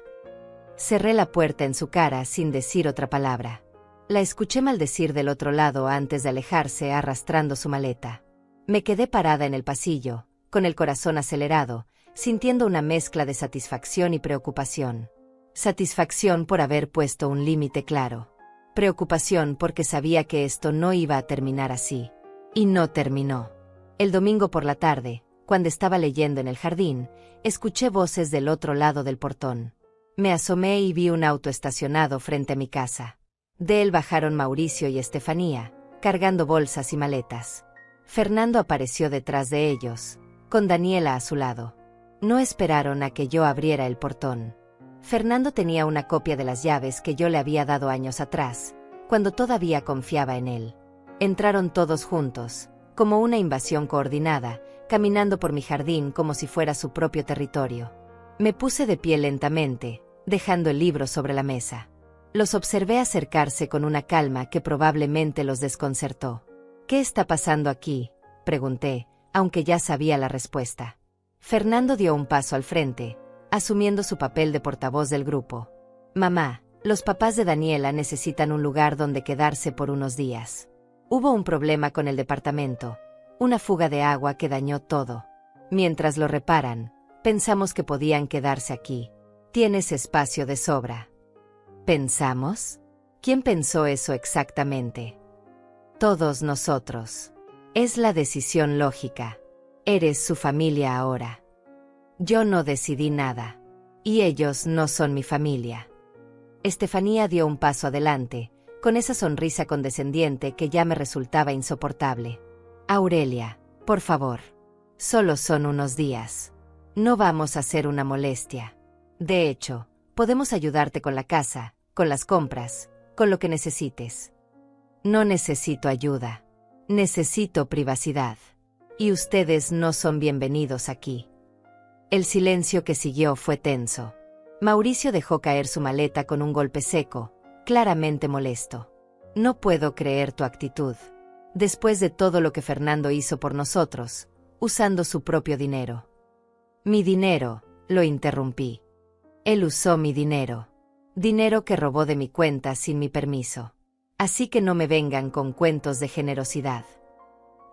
[SPEAKER 1] Cerré la puerta en su cara sin decir otra palabra. La escuché maldecir del otro lado antes de alejarse arrastrando su maleta. Me quedé parada en el pasillo, con el corazón acelerado, sintiendo una mezcla de satisfacción y preocupación. Satisfacción por haber puesto un límite claro. Preocupación porque sabía que esto no iba a terminar así. Y no terminó. El domingo por la tarde, cuando estaba leyendo en el jardín, escuché voces del otro lado del portón. Me asomé y vi un auto estacionado frente a mi casa. De él bajaron Mauricio y Estefanía, cargando bolsas y maletas. Fernando apareció detrás de ellos, con Daniela a su lado. No esperaron a que yo abriera el portón. Fernando tenía una copia de las llaves que yo le había dado años atrás, cuando todavía confiaba en él. Entraron todos juntos, como una invasión coordinada, caminando por mi jardín como si fuera su propio territorio. Me puse de pie lentamente, dejando el libro sobre la mesa. Los observé acercarse con una calma que probablemente los desconcertó. ¿Qué está pasando aquí?, pregunté, aunque ya sabía la respuesta. Fernando dio un paso al frente, asumiendo su papel de portavoz del grupo. Mamá, los papás de Daniela necesitan un lugar donde quedarse por unos días. Hubo un problema con el departamento, una fuga de agua que dañó todo. Mientras lo reparan, pensamos que podían quedarse aquí. Tienes espacio de sobra. ¿Pensamos? ¿Quién pensó eso exactamente? Todos nosotros. Es la decisión lógica. Eres su familia ahora. Yo no decidí nada. Y ellos no son mi familia. Estefanía dio un paso adelante, con esa sonrisa condescendiente que ya me resultaba insoportable. Aurelia, por favor. Solo son unos días. No vamos a hacer una molestia. De hecho, podemos ayudarte con la casa, con las compras, con lo que necesites. No necesito ayuda. Necesito privacidad. Y ustedes no son bienvenidos aquí. El silencio que siguió fue tenso. Mauricio dejó caer su maleta con un golpe seco, claramente molesto. No puedo creer tu actitud. Después de todo lo que Fernando hizo por nosotros, usando su propio dinero. Mi dinero, lo interrumpí. Él usó mi dinero. Dinero que robó de mi cuenta sin mi permiso. Así que no me vengan con cuentos de generosidad.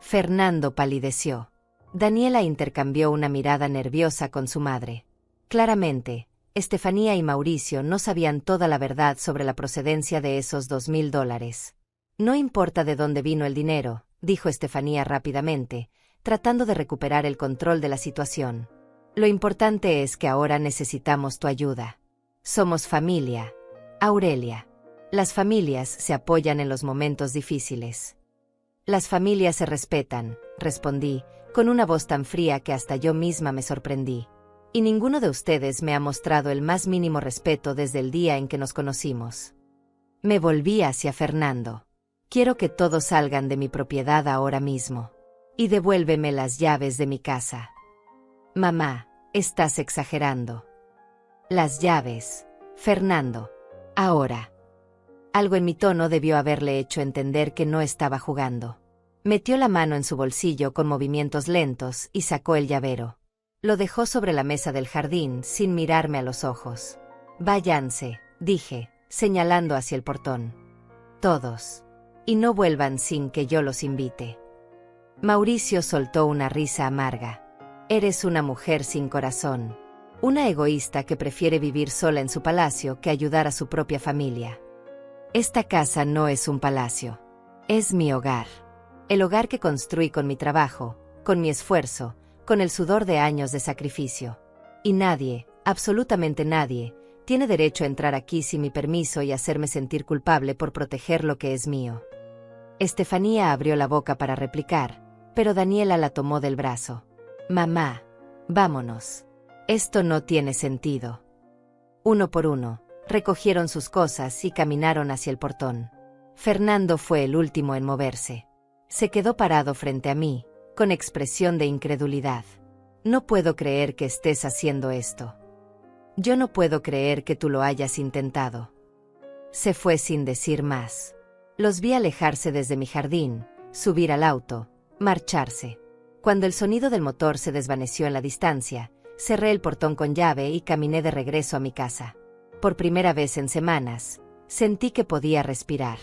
[SPEAKER 1] Fernando palideció. Daniela intercambió una mirada nerviosa con su madre. Claramente, Estefanía y Mauricio no sabían toda la verdad sobre la procedencia de esos $2,000. No importa de dónde vino el dinero, dijo Estefanía rápidamente, tratando de recuperar el control de la situación. Lo importante es que ahora necesitamos tu ayuda. Somos familia, Aurelia. Las familias se apoyan en los momentos difíciles. Las familias se respetan, respondí, con una voz tan fría que hasta yo misma me sorprendí. Y ninguno de ustedes me ha mostrado el más mínimo respeto desde el día en que nos conocimos. Me volví hacia Fernando. Quiero que todos salgan de mi propiedad ahora mismo. Y devuélveme las llaves de mi casa. Mamá, estás exagerando. Las llaves, Fernando. Ahora. Algo en mi tono debió haberle hecho entender que no estaba jugando. Metió la mano en su bolsillo con movimientos lentos y sacó el llavero. Lo dejó sobre la mesa del jardín sin mirarme a los ojos. Váyanse, dije, señalando hacia el portón. Todos. Y no vuelvan sin que yo los invite. Mauricio soltó una risa amarga. Eres una mujer sin corazón. Una egoísta que prefiere vivir sola en su palacio que ayudar a su propia familia. Esta casa no es un palacio. Es mi hogar. El hogar que construí con mi trabajo, con mi esfuerzo, con el sudor de años de sacrificio. Y nadie, absolutamente nadie, tiene derecho a entrar aquí sin mi permiso y hacerme sentir culpable por proteger lo que es mío. Estefanía abrió la boca para replicar, pero Daniela la tomó del brazo. Mamá, vámonos. Esto no tiene sentido. Uno por uno, recogieron sus cosas y caminaron hacia el portón. Fernando fue el último en moverse. Se quedó parado frente a mí, con expresión de incredulidad. No puedo creer que estés haciendo esto. Yo no puedo creer que tú lo hayas intentado. Se fue sin decir más. Los vi alejarse desde mi jardín, subir al auto, marcharse. Cuando el sonido del motor se desvaneció en la distancia, cerré el portón con llave y caminé de regreso a mi casa. Por primera vez en semanas, sentí que podía respirar.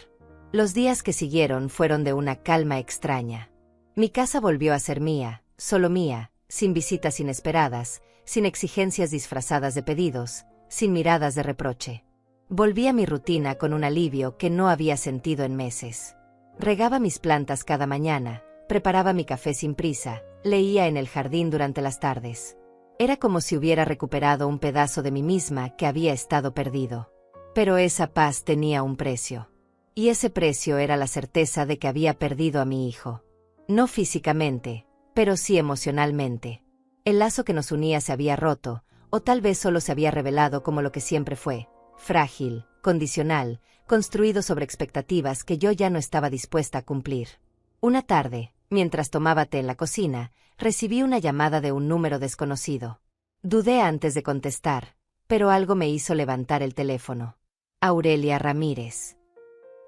[SPEAKER 1] Los días que siguieron fueron de una calma extraña. Mi casa volvió a ser mía, solo mía, sin visitas inesperadas, sin exigencias disfrazadas de pedidos, sin miradas de reproche. Volví a mi rutina con un alivio que no había sentido en meses. Regaba mis plantas cada mañana, preparaba mi café sin prisa, leía en el jardín durante las tardes. Era como si hubiera recuperado un pedazo de mí misma que había estado perdido. Pero esa paz tenía un precio. Y ese precio era la certeza de que había perdido a mi hijo. No físicamente, pero sí emocionalmente. El lazo que nos unía se había roto, o tal vez solo se había revelado como lo que siempre fue, frágil, condicional, construido sobre expectativas que yo ya no estaba dispuesta a cumplir. Una tarde, mientras tomaba té en la cocina, recibí una llamada de un número desconocido. Dudé antes de contestar, pero algo me hizo levantar el teléfono. Aurelia Ramírez.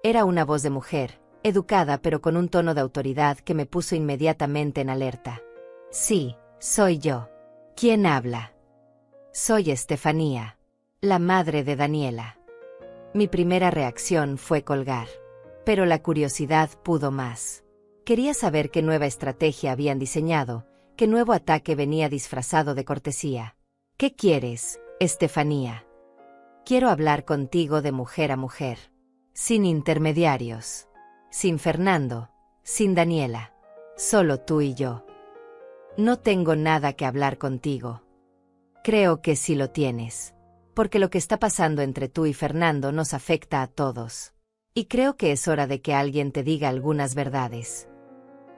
[SPEAKER 1] Era una voz de mujer, educada pero con un tono de autoridad que me puso inmediatamente en alerta. Sí, soy yo. ¿Quién habla? Soy Estefanía, la madre de Daniela. Mi primera reacción fue colgar. Pero la curiosidad pudo más. Quería saber qué nueva estrategia habían diseñado, qué nuevo ataque venía disfrazado de cortesía. ¿Qué quieres, Estefanía? Quiero hablar contigo de mujer a mujer. Sin intermediarios. Sin Fernando. Sin Daniela. Solo tú y yo. No tengo nada que hablar contigo. Creo que sí lo tienes. Porque lo que está pasando entre tú y Fernando nos afecta a todos. Y creo que es hora de que alguien te diga algunas verdades.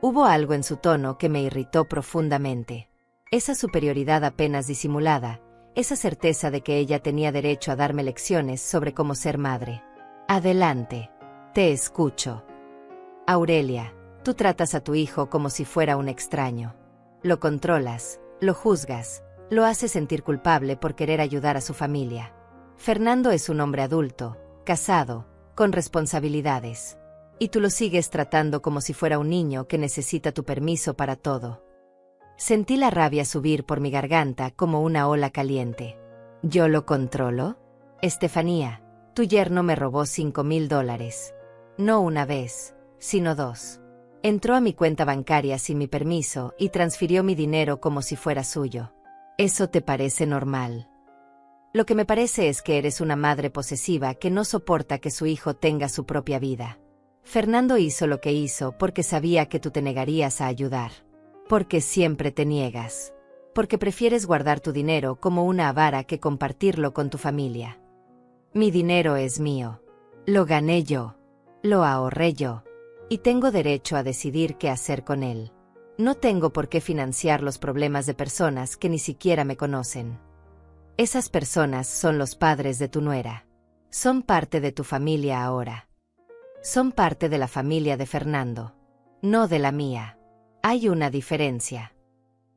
[SPEAKER 1] Hubo algo en su tono que me irritó profundamente. Esa superioridad apenas disimulada, esa certeza de que ella tenía derecho a darme lecciones sobre cómo ser madre. Adelante. Te escucho. Aurelia, tú tratas a tu hijo como si fuera un extraño. Lo controlas, lo juzgas, lo haces sentir culpable por querer ayudar a su familia. Fernando es un hombre adulto, casado, con responsabilidades. Y tú lo sigues tratando como si fuera un niño que necesita tu permiso para todo. Sentí la rabia subir por mi garganta como una ola caliente. ¿Yo lo controlo? Estefanía, tu yerno me robó $5,000. No una vez, sino dos. Entró a mi cuenta bancaria sin mi permiso y transfirió mi dinero como si fuera suyo. ¿Eso te parece normal? Lo que me parece es que eres una madre posesiva que no soporta que su hijo tenga su propia vida. Fernando hizo lo que hizo porque sabía que tú te negarías a ayudar. Porque siempre te niegas. Porque prefieres guardar tu dinero como una avara que compartirlo con tu familia. Mi dinero es mío. Lo gané yo. Lo ahorré yo. Y tengo derecho a decidir qué hacer con él. No tengo por qué financiar los problemas de personas que ni siquiera me conocen. Esas personas son los padres de tu nuera. Son parte de tu familia ahora. Son parte de la familia de Fernando, no de la mía. Hay una diferencia.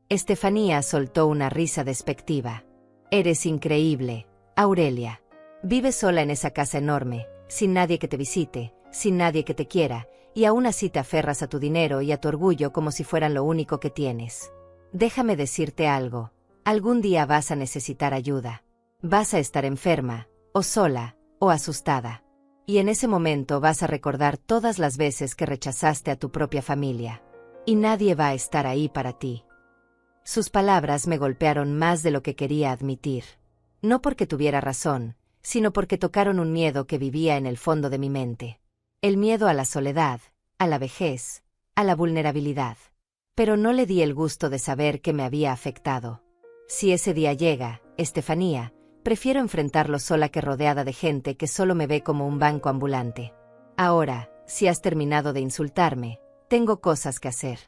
[SPEAKER 1] Estefanía soltó una risa despectiva. Eres increíble, Aurelia. Vives sola en esa casa enorme, sin nadie que te visite, sin nadie que te quiera, y aún así te aferras a tu dinero y a tu orgullo como si fueran lo único que tienes. Déjame decirte algo. Algún día vas a necesitar ayuda. Vas a estar enferma, o sola, o asustada. Y en ese momento vas a recordar todas las veces que rechazaste a tu propia familia. Y nadie va a estar ahí para ti. Sus palabras me golpearon más de lo que quería admitir. No porque tuviera razón, sino porque tocaron un miedo que vivía en el fondo de mi mente. El miedo a la soledad, a la vejez, a la vulnerabilidad. Pero no le di el gusto de saber que me había afectado. Si ese día llega, Estefanía, prefiero enfrentarlo sola que rodeada de gente que solo me ve como un banco ambulante. Ahora, si has terminado de insultarme, tengo cosas que hacer.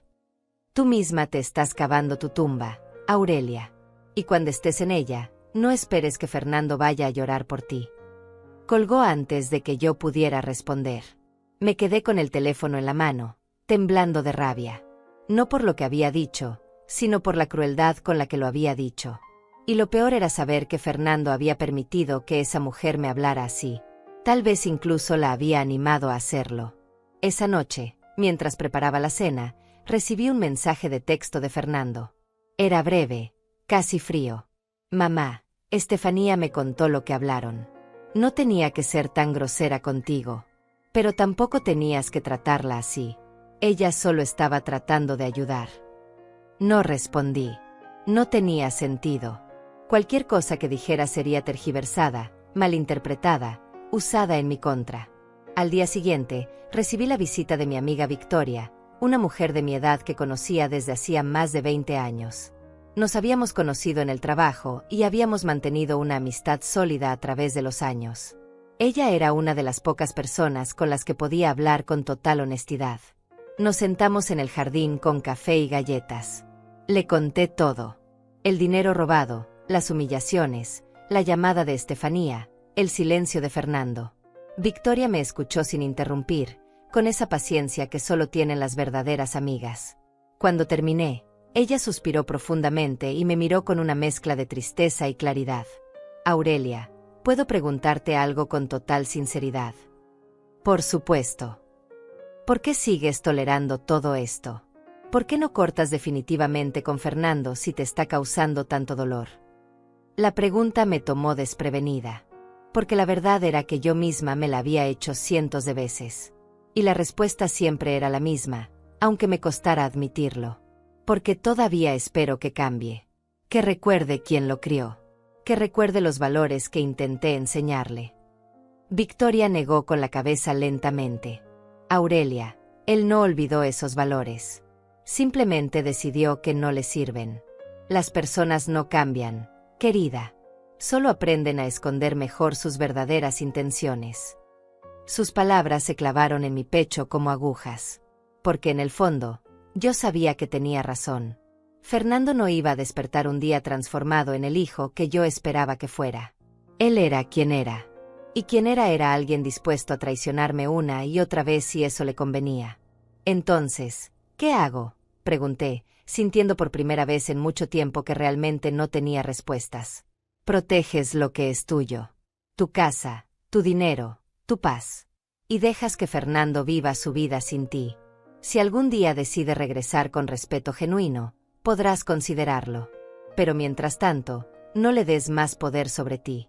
[SPEAKER 1] Tú misma te estás cavando tu tumba, Aurelia. Y cuando estés en ella, no esperes que Fernando vaya a llorar por ti. Colgó antes de que yo pudiera responder. Me quedé con el teléfono en la mano, temblando de rabia. No por lo que había dicho, sino por la crueldad con la que lo había dicho. Y lo peor era saber que Fernando había permitido que esa mujer me hablara así. Tal vez incluso la había animado a hacerlo. Esa noche, mientras preparaba la cena, recibí un mensaje de texto de Fernando. Era breve, casi frío. Mamá, Estefanía me contó lo que hablaron. No tenía que ser tan grosera contigo. Pero tampoco tenías que tratarla así. Ella solo estaba tratando de ayudar. No respondí. No tenía sentido. Cualquier cosa que dijera sería tergiversada, malinterpretada, usada en mi contra. Al día siguiente, recibí la visita de mi amiga Victoria, una mujer de mi edad que conocía desde hacía más de 20 años. Nos habíamos conocido en el trabajo y habíamos mantenido una amistad sólida a través de los años. Ella era una de las pocas personas con las que podía hablar con total honestidad. Nos sentamos en el jardín con café y galletas. Le conté todo. El dinero robado, las humillaciones, la llamada de Estefanía, el silencio de Fernando. Victoria me escuchó sin interrumpir, con esa paciencia que solo tienen las verdaderas amigas. Cuando terminé, ella suspiró profundamente y me miró con una mezcla de tristeza y claridad. Aurelia, ¿puedo preguntarte algo con total sinceridad? Por supuesto. ¿Por qué sigues tolerando todo esto? ¿Por qué no cortas definitivamente con Fernando si te está causando tanto dolor? La pregunta me tomó desprevenida, porque la verdad era que yo misma me la había hecho cientos de veces. Y la respuesta siempre era la misma, aunque me costara admitirlo. Porque todavía espero que cambie. Que recuerde quién lo crió. Que recuerde los valores que intenté enseñarle. Victoria negó con la cabeza lentamente. Aurelia, él no olvidó esos valores. Simplemente decidió que no le sirven. Las personas no cambian, querida. Solo aprenden a esconder mejor sus verdaderas intenciones. Sus palabras se clavaron en mi pecho como agujas. Porque en el fondo, yo sabía que tenía razón. Fernando no iba a despertar un día transformado en el hijo que yo esperaba que fuera. Él era quien era. Y quien era alguien dispuesto a traicionarme una y otra vez si eso le convenía. Entonces, ¿qué hago?, pregunté, sintiendo por primera vez en mucho tiempo que realmente no tenía respuestas. Proteges lo que es tuyo. Tu casa, tu dinero, tu paz. Y dejas que Fernando viva su vida sin ti. Si algún día decide regresar con respeto genuino, podrás considerarlo. Pero mientras tanto, no le des más poder sobre ti.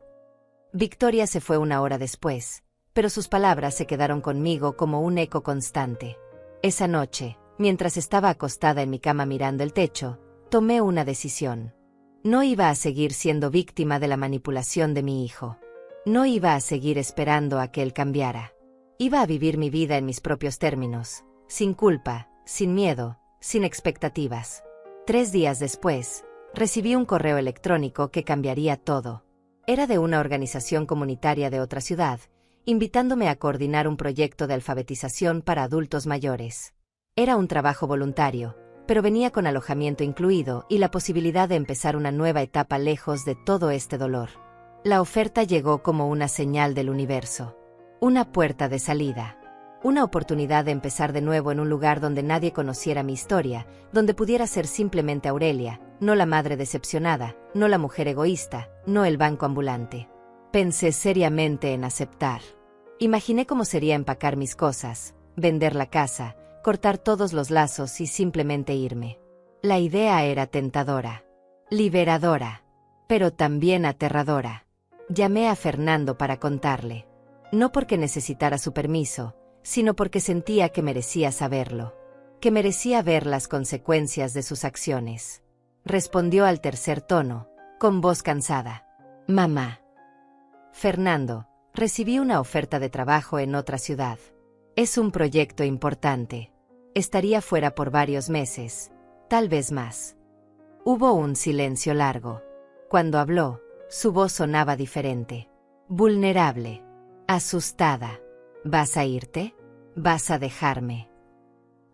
[SPEAKER 1] Victoria se fue una hora después, pero sus palabras se quedaron conmigo como un eco constante. Esa noche, mientras estaba acostada en mi cama mirando el techo, tomé una decisión. No iba a seguir siendo víctima de la manipulación de mi hijo. No iba a seguir esperando a que él cambiara. Iba a vivir mi vida en mis propios términos, sin culpa, sin miedo, sin expectativas. 3 días después, recibí un correo electrónico que cambiaría todo. Era de una organización comunitaria de otra ciudad, invitándome a coordinar un proyecto de alfabetización para adultos mayores. Era un trabajo voluntario, pero venía con alojamiento incluido y la posibilidad de empezar una nueva etapa lejos de todo este dolor. La oferta llegó como una señal del universo. Una puerta de salida. Una oportunidad de empezar de nuevo en un lugar donde nadie conociera mi historia, donde pudiera ser simplemente Aurelia, no la madre decepcionada, no la mujer egoísta, no el banco ambulante. Pensé seriamente en aceptar. Imaginé cómo sería empacar mis cosas, vender la casa, cortar todos los lazos y simplemente irme. La idea era tentadora, liberadora, pero también aterradora. Llamé a Fernando para contarle. No porque necesitara su permiso, sino porque sentía que merecía saberlo, que merecía ver las consecuencias de sus acciones. Respondió al tercer tono, con voz cansada. Mamá. Fernando, recibí una oferta de trabajo en otra ciudad. Es un proyecto importante. Estaría fuera por varios meses, tal vez más. Hubo un silencio largo. Cuando habló, su voz sonaba diferente. Vulnerable. Asustada. ¿Vas a irte? ¿Vas a dejarme?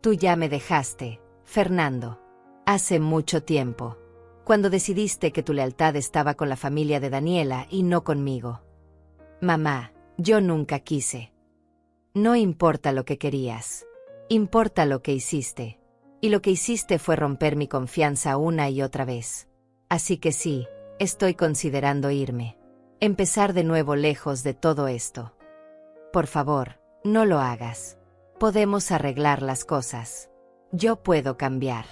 [SPEAKER 1] Tú ya me dejaste, Fernando. Hace mucho tiempo. Cuando decidiste que tu lealtad estaba con la familia de Daniela y no conmigo. Mamá, yo nunca quise. No importa lo que querías. Importa lo que hiciste. Y lo que hiciste fue romper mi confianza una y otra vez. Así que sí, estoy considerando irme. Empezar de nuevo lejos de todo esto. Por favor, no lo hagas. Podemos arreglar las cosas. Yo puedo cambiar.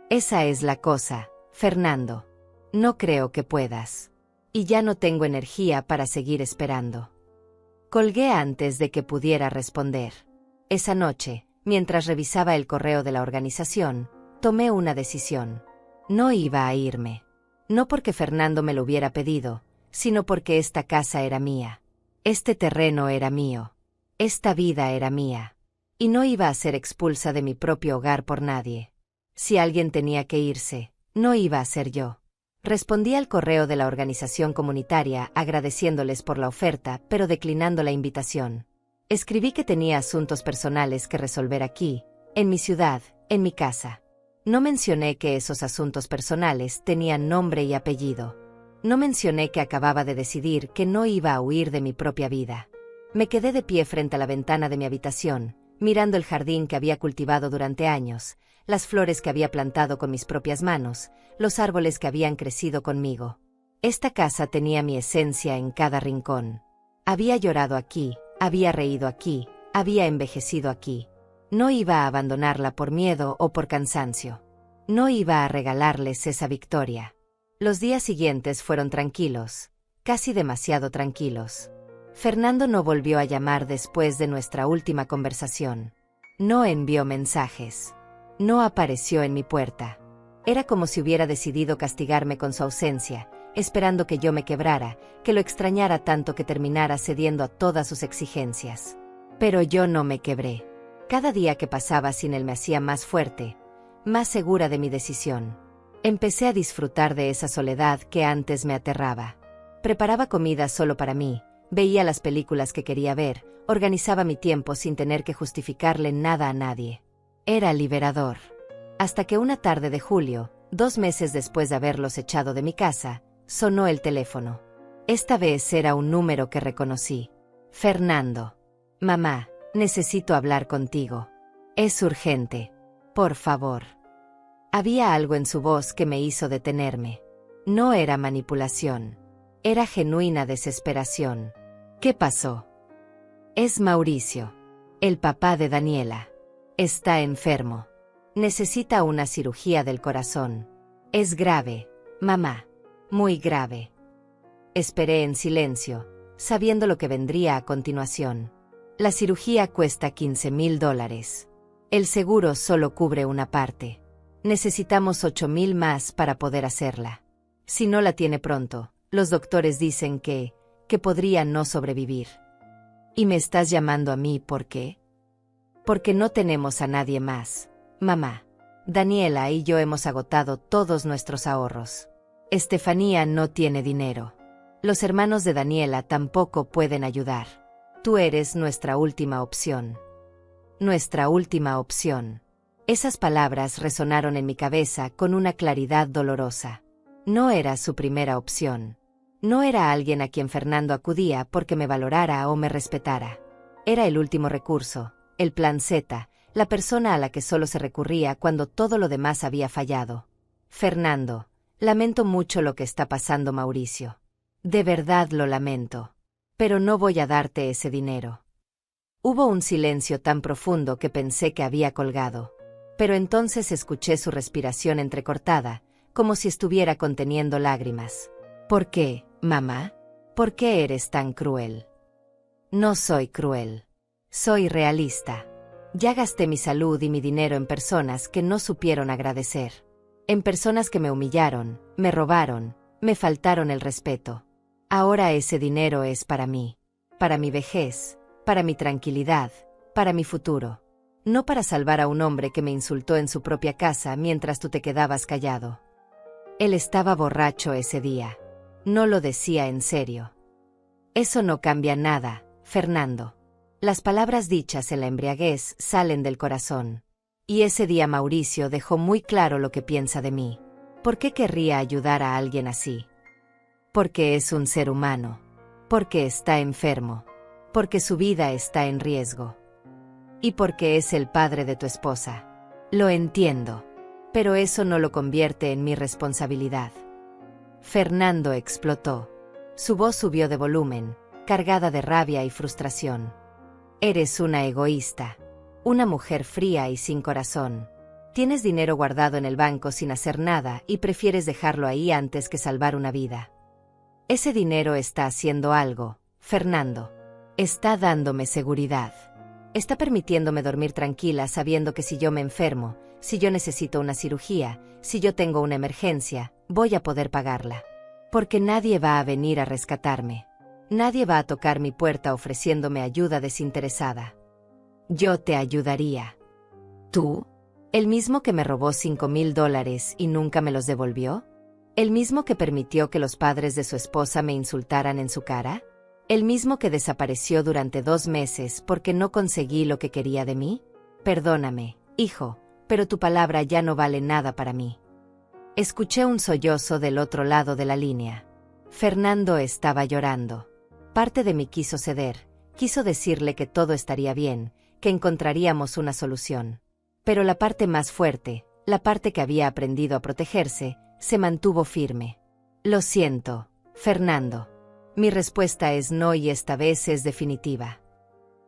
[SPEAKER 1] Esa es la cosa, Fernando. No creo que puedas. Y ya no tengo energía para seguir esperando. Colgué antes de que pudiera responder. Esa noche, mientras revisaba el correo de la organización, tomé una decisión. No iba a irme. No porque Fernando me lo hubiera pedido, sino porque esta casa era mía. Este terreno era mío. Esta vida era mía. Y no iba a ser expulsa de mi propio hogar por nadie. Si alguien tenía que irse, no iba a ser yo. Respondí al correo de la organización comunitaria agradeciéndoles por la oferta, pero declinando la invitación. Escribí que tenía asuntos personales que resolver aquí, en mi ciudad, en mi casa. No mencioné que esos asuntos personales tenían nombre y apellido. No mencioné que acababa de decidir que no iba a huir de mi propia vida. Me quedé de pie frente a la ventana de mi habitación, mirando el jardín que había cultivado durante años, las flores que había plantado con mis propias manos, los árboles que habían crecido conmigo. Esta casa tenía mi esencia en cada rincón. Había llorado aquí, había reído aquí, había envejecido aquí. No iba a abandonarla por miedo o por cansancio. No iba a regalarles esa victoria. Los días siguientes fueron tranquilos, casi demasiado tranquilos. Fernando no volvió a llamar después de nuestra última conversación. No envió mensajes. No apareció en mi puerta. Era como si hubiera decidido castigarme con su ausencia, esperando que yo me quebrara, que lo extrañara tanto que terminara cediendo a todas sus exigencias. Pero yo no me quebré. Cada día que pasaba sin él me hacía más fuerte, más segura de mi decisión. Empecé a disfrutar de esa soledad que antes me aterraba. Preparaba comida solo para mí, veía las películas que quería ver, organizaba mi tiempo sin tener que justificarle nada a nadie. Era liberador. Hasta que una tarde de julio, 2 meses después de haberlos echado de mi casa, sonó el teléfono. Esta vez era un número que reconocí. Fernando. Mamá, necesito hablar contigo. Es urgente. Por favor. Había algo en su voz que me hizo detenerme. No era manipulación. Era genuina desesperación. ¿Qué pasó? Es Mauricio, el papá de Daniela. Está enfermo. Necesita una cirugía del corazón. Es grave, mamá. Muy grave. Esperé en silencio, sabiendo lo que vendría a continuación. La cirugía cuesta $15,000. El seguro solo cubre una parte. Necesitamos 8,000 más para poder hacerla. Si no la tiene pronto, los doctores dicen que podría no sobrevivir. ¿Y me estás llamando a mí por qué? Porque no tenemos a nadie más, mamá. Daniela y yo hemos agotado todos nuestros ahorros. Estefanía no tiene dinero. Los hermanos de Daniela tampoco pueden ayudar. Tú eres nuestra última opción. Nuestra última opción. Esas palabras resonaron en mi cabeza con una claridad dolorosa. No era su primera opción. No era alguien a quien Fernando acudía porque me valorara o me respetara. Era el último recurso, el plan Z, la persona a la que solo se recurría cuando todo lo demás había fallado. Fernando, lamento mucho lo que está pasando, Mauricio. De verdad lo lamento. Pero no voy a darte ese dinero. Hubo un silencio tan profundo que pensé que había colgado. Pero entonces escuché su respiración entrecortada, como si estuviera conteniendo lágrimas. ¿Por qué, mamá? ¿Por qué eres tan cruel? No soy cruel. Soy realista. Ya gasté mi salud y mi dinero en personas que no supieron agradecer. En personas que me humillaron, me robaron, me faltaron el respeto. Ahora ese dinero es para mí, para mi vejez, para mi tranquilidad, para mi futuro. No para salvar a un hombre que me insultó en su propia casa mientras tú te quedabas callado. Él estaba borracho ese día. No lo decía en serio. Eso no cambia nada, Fernando. Las palabras dichas en la embriaguez salen del corazón. Y ese día Mauricio dejó muy claro lo que piensa de mí. ¿Por qué querría ayudar a alguien así? Porque es un ser humano. Porque está enfermo. Porque su vida está en riesgo. Y porque es el padre de tu esposa. Lo entiendo. Pero eso no lo convierte en mi responsabilidad. Fernando explotó. Su voz subió de volumen, cargada de rabia y frustración. Eres una egoísta. Una mujer fría y sin corazón. Tienes dinero guardado en el banco sin hacer nada y prefieres dejarlo ahí antes que salvar una vida. Ese dinero está haciendo algo, Fernando. Está dándome seguridad. Está permitiéndome dormir tranquila sabiendo que si yo me enfermo, si yo necesito una cirugía, si yo tengo una emergencia, voy a poder pagarla. Porque nadie va a venir a rescatarme. Nadie va a tocar mi puerta ofreciéndome ayuda desinteresada. Yo te ayudaría. ¿Tú? ¿El mismo que me robó $5,000 y nunca me los devolvió? ¿El mismo que permitió que los padres de su esposa me insultaran en su cara? ¿El mismo que desapareció durante 2 meses porque no conseguí lo que quería de mí? Perdóname, hijo, pero tu palabra ya no vale nada para mí. Escuché un sollozo del otro lado de la línea. Fernando estaba llorando. Parte de mí quiso ceder, quiso decirle que todo estaría bien, que encontraríamos una solución. Pero la parte más fuerte, la parte que había aprendido a protegerse, se mantuvo firme. Lo siento, Fernando. Mi respuesta es no y esta vez es definitiva.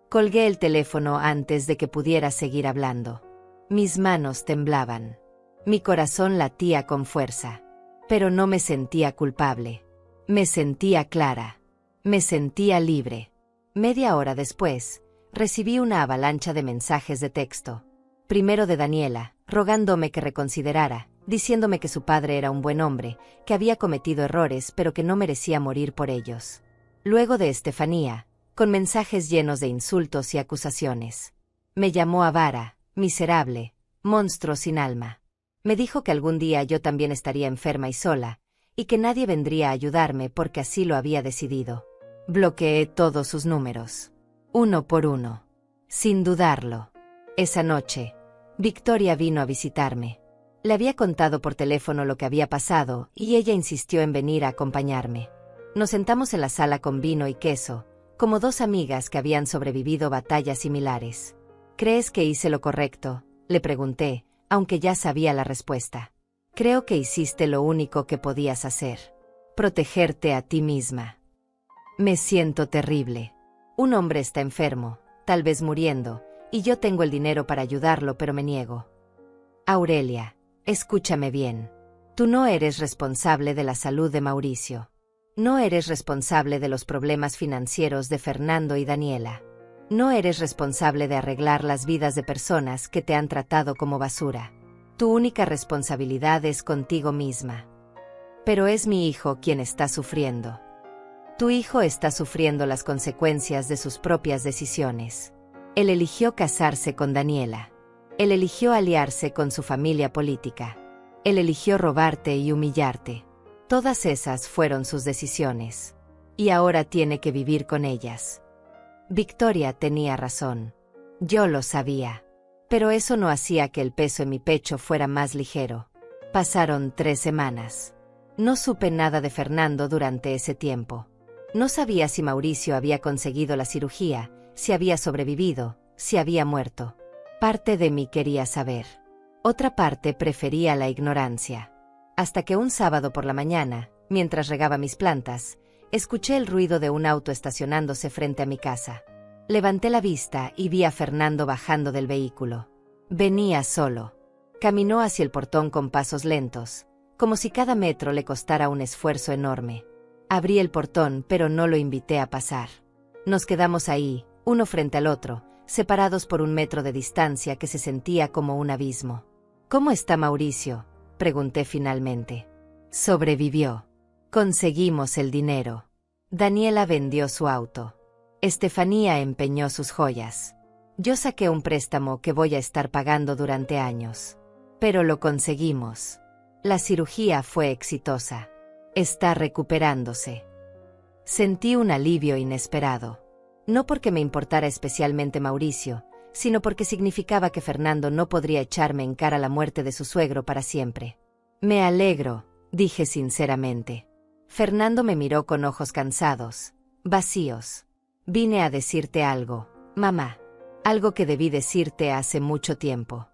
[SPEAKER 1] Colgué el teléfono antes de que pudiera seguir hablando. Mis manos temblaban. Mi corazón latía con fuerza. Pero no me sentía culpable. Me sentía clara. Me sentía libre. Media hora después, recibí una avalancha de mensajes de texto. Primero de Daniela, rogándome que reconsiderara, diciéndome que su padre era un buen hombre, que había cometido errores pero que no merecía morir por ellos. Luego de Estefanía, con mensajes llenos de insultos y acusaciones. Me llamó avara, miserable, monstruo sin alma. Me dijo que algún día yo también estaría enferma y sola, y que nadie vendría a ayudarme porque así lo había decidido. Bloqueé todos sus números. Uno por uno. Sin dudarlo. Esa noche, Victoria vino a visitarme. Le había contado por teléfono lo que había pasado y ella insistió en venir a acompañarme. Nos sentamos en la sala con vino y queso, como 2 amigas que habían sobrevivido batallas similares. ¿Crees que hice lo correcto?, le pregunté, aunque ya sabía la respuesta. Creo que hiciste lo único que podías hacer. Protegerte a ti misma. Me siento terrible. Un hombre está enfermo, tal vez muriendo, y yo tengo el dinero para ayudarlo, pero me niego. Aurelia, escúchame bien. Tú no eres responsable de la salud de Mauricio. No eres responsable de los problemas financieros de Fernando y Daniela. No eres responsable de arreglar las vidas de personas que te han tratado como basura. Tu única responsabilidad es contigo misma. Pero es mi hijo quien está sufriendo. Tu hijo está sufriendo las consecuencias de sus propias decisiones. Él eligió casarse con Daniela. Él eligió aliarse con su familia política. Él eligió robarte y humillarte. Todas esas fueron sus decisiones. Y ahora tiene que vivir con ellas. Victoria tenía razón. Yo lo sabía. Pero eso no hacía que el peso en mi pecho fuera más ligero. Pasaron 3 semanas. No supe nada de Fernando durante ese tiempo. No sabía si Mauricio había conseguido la cirugía, si había sobrevivido, si había muerto. Parte de mí quería saber. Otra parte prefería la ignorancia. Hasta que un sábado por la mañana, mientras regaba mis plantas, escuché el ruido de un auto estacionándose frente a mi casa. Levanté la vista y vi a Fernando bajando del vehículo. Venía solo. Caminó hacia el portón con pasos lentos, como si cada metro le costara un esfuerzo enorme. Abrí el portón, pero no lo invité a pasar. Nos quedamos ahí, uno frente al otro, separados por 1 metro de distancia que se sentía como un abismo. ¿Cómo está Mauricio?, pregunté finalmente. Sobrevivió. Conseguimos el dinero. Daniela vendió su auto. Estefanía empeñó sus joyas. Yo saqué un préstamo que voy a estar pagando durante años. Pero lo conseguimos. La cirugía fue exitosa. Está recuperándose. Sentí un alivio inesperado. No porque me importara especialmente Mauricio, sino porque significaba que Fernando no podría echarme en cara la muerte de su suegro para siempre. Me alegro, dije sinceramente. Fernando me miró con ojos cansados, vacíos. Vine a decirte algo, mamá. Algo que debí decirte hace mucho tiempo.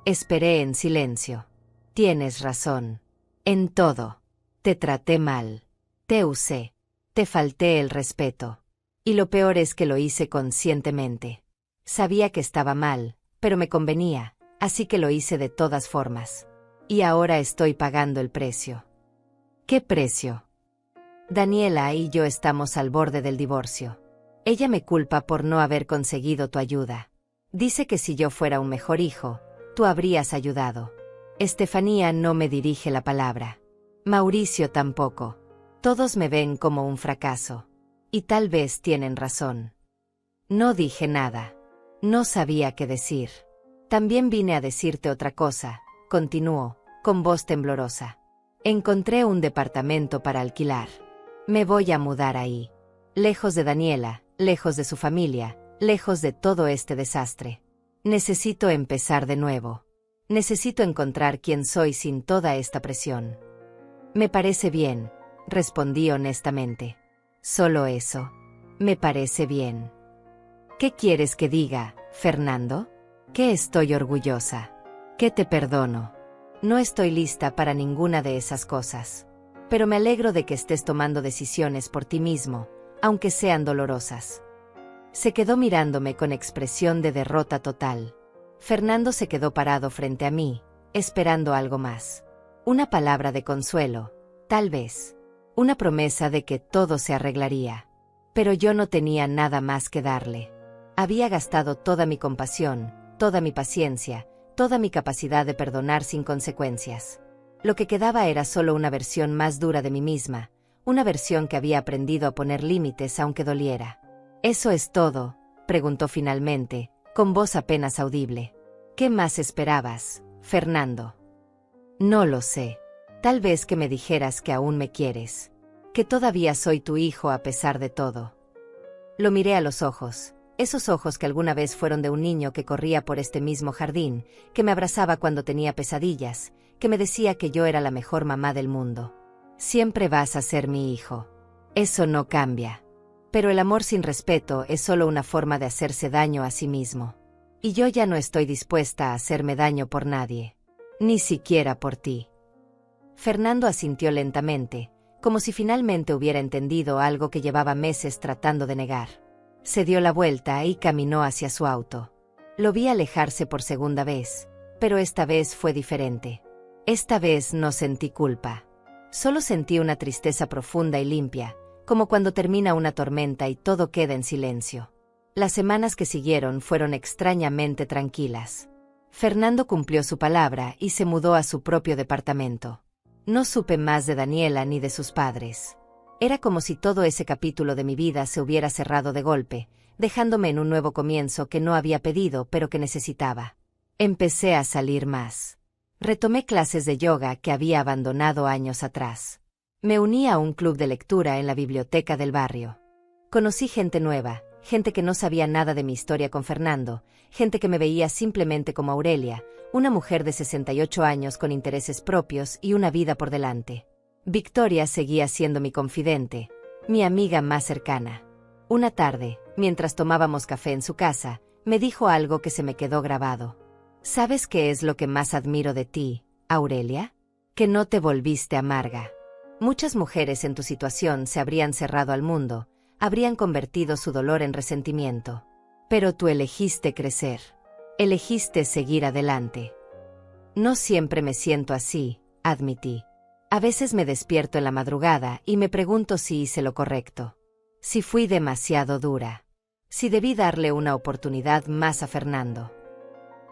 [SPEAKER 1] Esperé en silencio. Tienes razón. En todo. Te traté mal. Te usé. Te falté el respeto. Y lo peor es que lo hice conscientemente. Sabía que estaba mal, pero me convenía, así que lo hice de todas formas. Y ahora estoy pagando el precio. ¿Qué precio? Daniela y yo estamos al borde del divorcio. Ella me culpa por no haber conseguido tu ayuda. Dice que si yo fuera un mejor hijo, tú habrías ayudado. Estefanía no me dirige la palabra. Mauricio tampoco. Todos me ven como un fracaso. Y tal vez tienen razón. No dije nada. No sabía qué decir. También vine a decirte otra cosa, continuó, con voz temblorosa. Encontré un departamento para alquilar. Me voy a mudar ahí. Lejos de Daniela, lejos de su familia, lejos de todo este desastre. Necesito empezar de nuevo. Necesito encontrar quién soy sin toda esta presión. Me parece bien, respondí honestamente. Solo eso. Me parece bien. ¿Qué quieres que diga, Fernando? Que estoy orgullosa. Que te perdono. No estoy lista para ninguna de esas cosas. Pero me alegro de que estés tomando decisiones por ti mismo, aunque sean dolorosas. Se quedó mirándome con expresión de derrota total. Fernando se quedó parado frente a mí, esperando algo más. Una palabra de consuelo, tal vez. Una promesa de que todo se arreglaría. Pero yo no tenía nada más que darle. Había gastado toda mi compasión, toda mi paciencia, toda mi capacidad de perdonar sin consecuencias. Lo que quedaba era solo una versión más dura de mí misma, una versión que había aprendido a poner límites aunque doliera. ¿Eso es todo?, preguntó finalmente, con voz apenas audible. ¿Qué más esperabas, Fernando? No lo sé. Tal vez que me dijeras que aún me quieres. Que todavía soy tu hijo a pesar de todo. Lo miré a los ojos, esos ojos que alguna vez fueron de un niño que corría por este mismo jardín, que me abrazaba cuando tenía pesadillas, que me decía que yo era la mejor mamá del mundo. Siempre vas a ser mi hijo. Eso no cambia. Pero el amor sin respeto es solo una forma de hacerse daño a sí mismo. Y yo ya no estoy dispuesta a hacerme daño por nadie. Ni siquiera por ti. Fernando asintió lentamente, como si finalmente hubiera entendido algo que llevaba meses tratando de negar. Se dio la vuelta y caminó hacia su auto. Lo vi alejarse por segunda vez, pero esta vez fue diferente. Esta vez no sentí culpa. Solo sentí una tristeza profunda y limpia, como cuando termina una tormenta y todo queda en silencio. Las semanas que siguieron fueron extrañamente tranquilas. Fernando cumplió su palabra y se mudó a su propio departamento. No supe más de Daniela ni de sus padres. Era como si todo ese capítulo de mi vida se hubiera cerrado de golpe, dejándome en un nuevo comienzo que no había pedido pero que necesitaba. Empecé a salir más. Retomé clases de yoga que había abandonado años atrás. Me uní a un club de lectura en la biblioteca del barrio. Conocí gente nueva, gente que no sabía nada de mi historia con Fernando, gente que me veía simplemente como Aurelia, una mujer de 68 años con intereses propios y una vida por delante. Victoria seguía siendo mi confidente, mi amiga más cercana. Una tarde, mientras tomábamos café en su casa, me dijo algo que se me quedó grabado. ¿Sabes qué es lo que más admiro de ti, Aurelia? Que no te volviste amarga. Muchas mujeres en tu situación se habrían cerrado al mundo, habrían convertido su dolor en resentimiento. Pero tú elegiste crecer. Elegiste seguir adelante. No siempre me siento así, admití. A veces me despierto en la madrugada y me pregunto si hice lo correcto. Si fui demasiado dura. Si debí darle una oportunidad más a Fernando.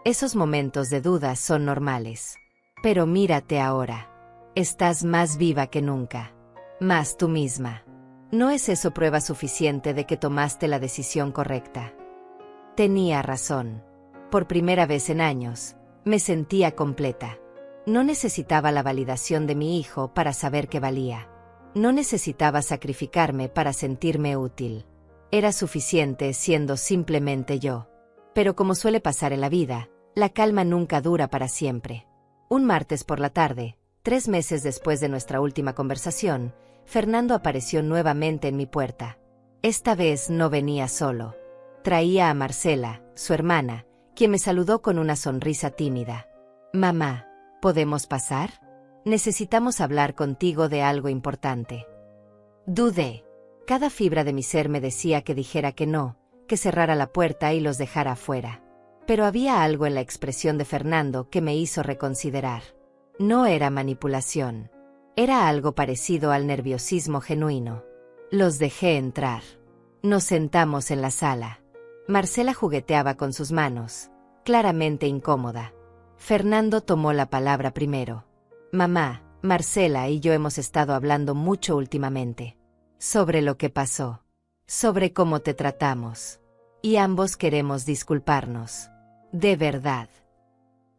[SPEAKER 1] Esos momentos de duda son normales. Pero mírate ahora. Estás más viva que nunca. Más tú misma. ¿No es eso prueba suficiente de que tomaste la decisión correcta? Tenía razón. Por primera vez en años, me sentía completa. No necesitaba la validación de mi hijo para saber que valía. No necesitaba sacrificarme para sentirme útil. Era suficiente siendo simplemente yo. Pero como suele pasar en la vida, la calma nunca dura para siempre. Un martes por la tarde, 3 meses después de nuestra última conversación, Fernando apareció nuevamente en mi puerta. Esta vez no venía solo. Traía a Marcela, su hermana, quien me saludó con una sonrisa tímida. «Mamá, ¿podemos pasar? Necesitamos hablar contigo de algo importante». Dudé. Cada fibra de mi ser me decía que dijera que no, que cerrara la puerta y los dejara afuera. Pero había algo en la expresión de Fernando que me hizo reconsiderar. No era manipulación. Era algo parecido al nerviosismo genuino. Los dejé entrar. Nos sentamos en la sala. Marcela jugueteaba con sus manos, claramente incómoda. Fernando tomó la palabra primero. «Mamá, Marcela y yo hemos estado hablando mucho últimamente. Sobre lo que pasó. Sobre cómo te tratamos. Y ambos queremos disculparnos. De verdad».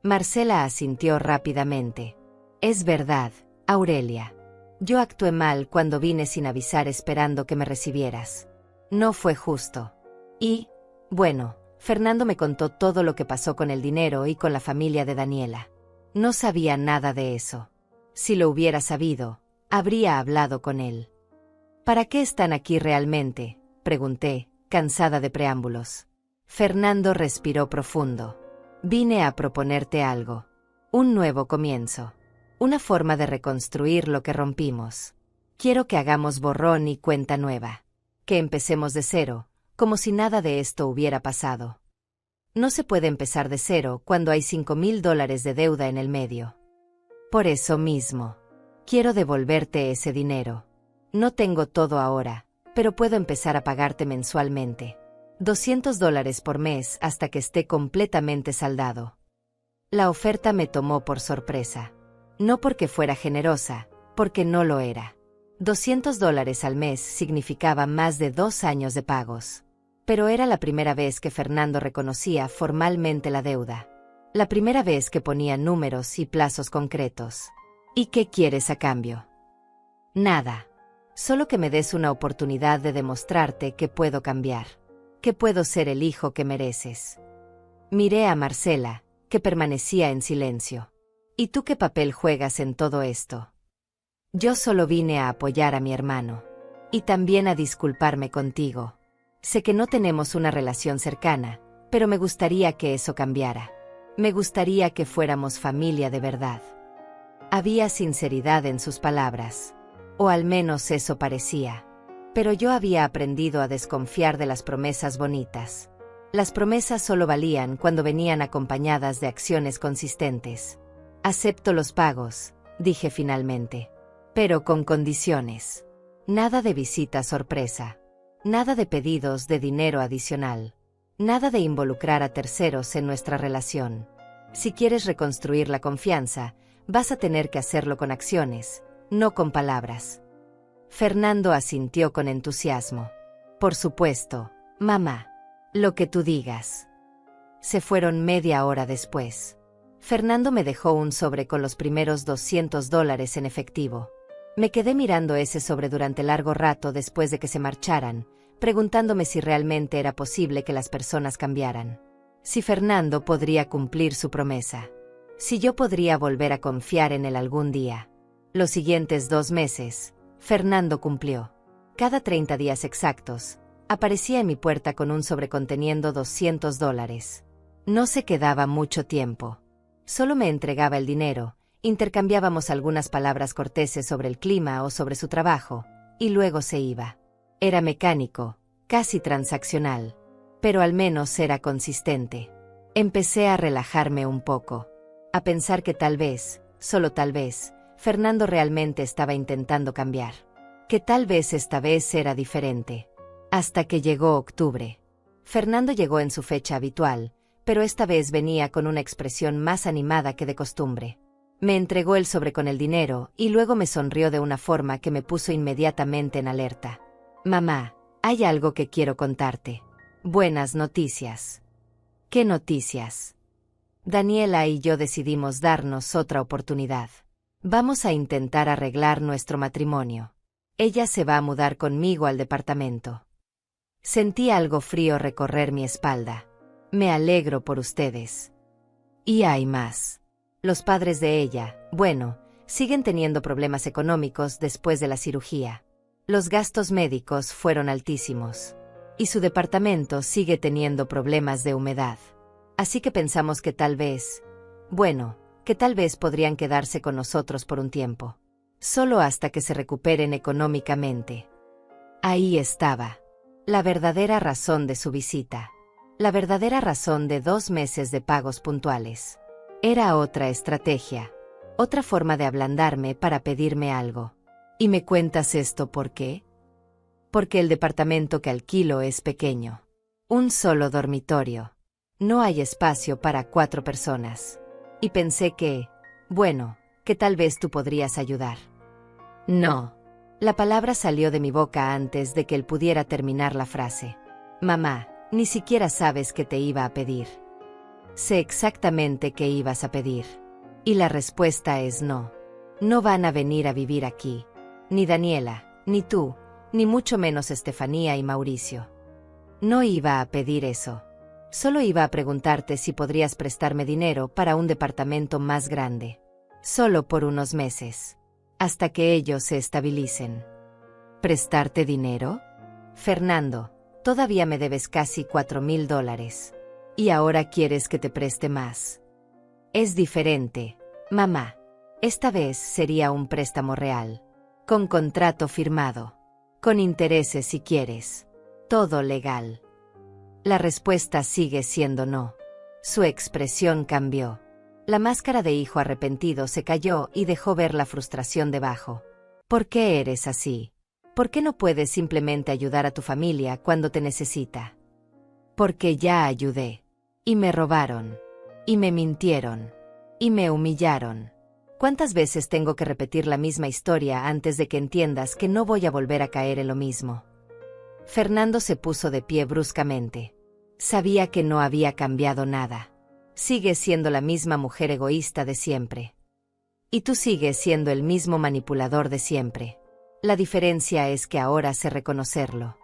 [SPEAKER 1] Marcela asintió rápidamente. «Es verdad, Aurelia. Yo actué mal cuando vine sin avisar esperando que me recibieras. No fue justo. Y, bueno, Fernando me contó todo lo que pasó con el dinero y con la familia de Daniela. No sabía nada de eso. Si lo hubiera sabido, habría hablado con él». «¿Para qué están aquí realmente?», pregunté, cansada de preámbulos. Fernando respiró profundo. «Vine a proponerte algo. Un nuevo comienzo. Una forma de reconstruir lo que rompimos. Quiero que hagamos borrón y cuenta nueva. Que empecemos de cero, como si nada de esto hubiera pasado». No se puede empezar de cero cuando hay $5,000 de deuda en el medio. Por eso mismo, quiero devolverte ese dinero. No tengo todo ahora, pero puedo empezar a pagarte mensualmente. $200 por mes hasta que esté completamente saldado. La oferta me tomó por sorpresa. No porque fuera generosa, porque no lo era. $200 al mes significaba más de 2 años de pagos. Pero era la primera vez que Fernando reconocía formalmente la deuda. La primera vez que ponía números y plazos concretos. ¿Y qué quieres a cambio? Nada. Solo que me des una oportunidad de demostrarte que puedo cambiar. Que puedo ser el hijo que mereces. Miré a Marcela, que permanecía en silencio. ¿Y tú qué papel juegas en todo esto? Yo solo vine a apoyar a mi hermano. Y también a disculparme contigo. Sé que no tenemos una relación cercana, pero me gustaría que eso cambiara. Me gustaría que fuéramos familia de verdad. Había sinceridad en sus palabras. O al menos eso parecía. Pero yo había aprendido a desconfiar de las promesas bonitas. Las promesas solo valían cuando venían acompañadas de acciones consistentes. Acepto los pagos, dije finalmente. Pero con condiciones. Nada de visita sorpresa. Nada de pedidos de dinero adicional. Nada de involucrar a terceros en nuestra relación. Si quieres reconstruir la confianza, vas a tener que hacerlo con acciones, no con palabras. Fernando asintió con entusiasmo. Por supuesto, mamá. Lo que tú digas. Se fueron media hora después. Fernando me dejó un sobre con los primeros $200 en efectivo. Me quedé mirando ese sobre durante largo rato después de que se marcharan, preguntándome si realmente era posible que las personas cambiaran. Si Fernando podría cumplir su promesa. Si yo podría volver a confiar en él algún día. Los siguientes 2 meses, Fernando cumplió. Cada 30 días exactos, aparecía en mi puerta con un sobre conteniendo $200. No se quedaba mucho tiempo. Solo me entregaba el dinero, intercambiábamos algunas palabras corteses sobre el clima o sobre su trabajo, y luego se iba. Era mecánico, casi transaccional, pero al menos era consistente. Empecé a relajarme un poco, a pensar que tal vez, solo tal vez, Fernando realmente estaba intentando cambiar. Que tal vez esta vez era diferente. Hasta que llegó octubre. Fernando llegó en su fecha habitual, pero esta vez venía con una expresión más animada que de costumbre. Me entregó el sobre con el dinero y luego me sonrió de una forma que me puso inmediatamente en alerta. Mamá, hay algo que quiero contarte. Buenas noticias. ¿Qué noticias? Daniela y yo decidimos darnos otra oportunidad. Vamos a intentar arreglar nuestro matrimonio. Ella se va a mudar conmigo al departamento. Sentí algo frío recorrer mi espalda. Me alegro por ustedes. Y hay más. Los padres de ella, bueno, siguen teniendo problemas económicos después de la cirugía. Los gastos médicos fueron altísimos. Y su departamento sigue teniendo problemas de humedad. Así que pensamos que tal vez, que tal vez podrían quedarse con nosotros por un tiempo. Solo hasta que se recuperen económicamente. Ahí estaba. La verdadera razón de su visita. La verdadera razón de 2 meses de pagos puntuales. Era otra estrategia. Otra forma de ablandarme para pedirme algo. ¿Y me cuentas esto por qué? Porque el departamento que alquilo es pequeño. Un solo dormitorio. No hay espacio para 4 personas. Y pensé que tal vez tú podrías ayudar. No. La palabra salió de mi boca antes de que él pudiera terminar la frase. Mamá, ni siquiera sabes qué te iba a pedir. Sé exactamente qué ibas a pedir. Y la respuesta es no. No van a venir a vivir aquí. Ni Daniela, ni tú, ni mucho menos Estefanía y Mauricio. No iba a pedir eso. Solo iba a preguntarte si podrías prestarme dinero para un departamento más grande. Solo por unos meses. Hasta que ellos se estabilicen. ¿Prestarte dinero? Fernando, todavía me debes casi $4,000. Y ahora quieres que te preste más. Es diferente, mamá. Esta vez sería un préstamo real. Con contrato firmado. Con intereses si quieres. Todo legal. La respuesta sigue siendo no. Su expresión cambió. La máscara de hijo arrepentido se cayó y dejó ver la frustración debajo. ¿Por qué eres así? ¿Por qué no puedes simplemente ayudar a tu familia cuando te necesita? Porque ya ayudé. Y me robaron. Y me mintieron. Y me humillaron. ¿Cuántas veces tengo que repetir la misma historia antes de que entiendas que no voy a volver a caer en lo mismo? Fernando se puso de pie bruscamente. Sabía que no había cambiado nada. Sigues siendo la misma mujer egoísta de siempre. Y tú sigues siendo el mismo manipulador de siempre. La diferencia es que ahora sé reconocerlo.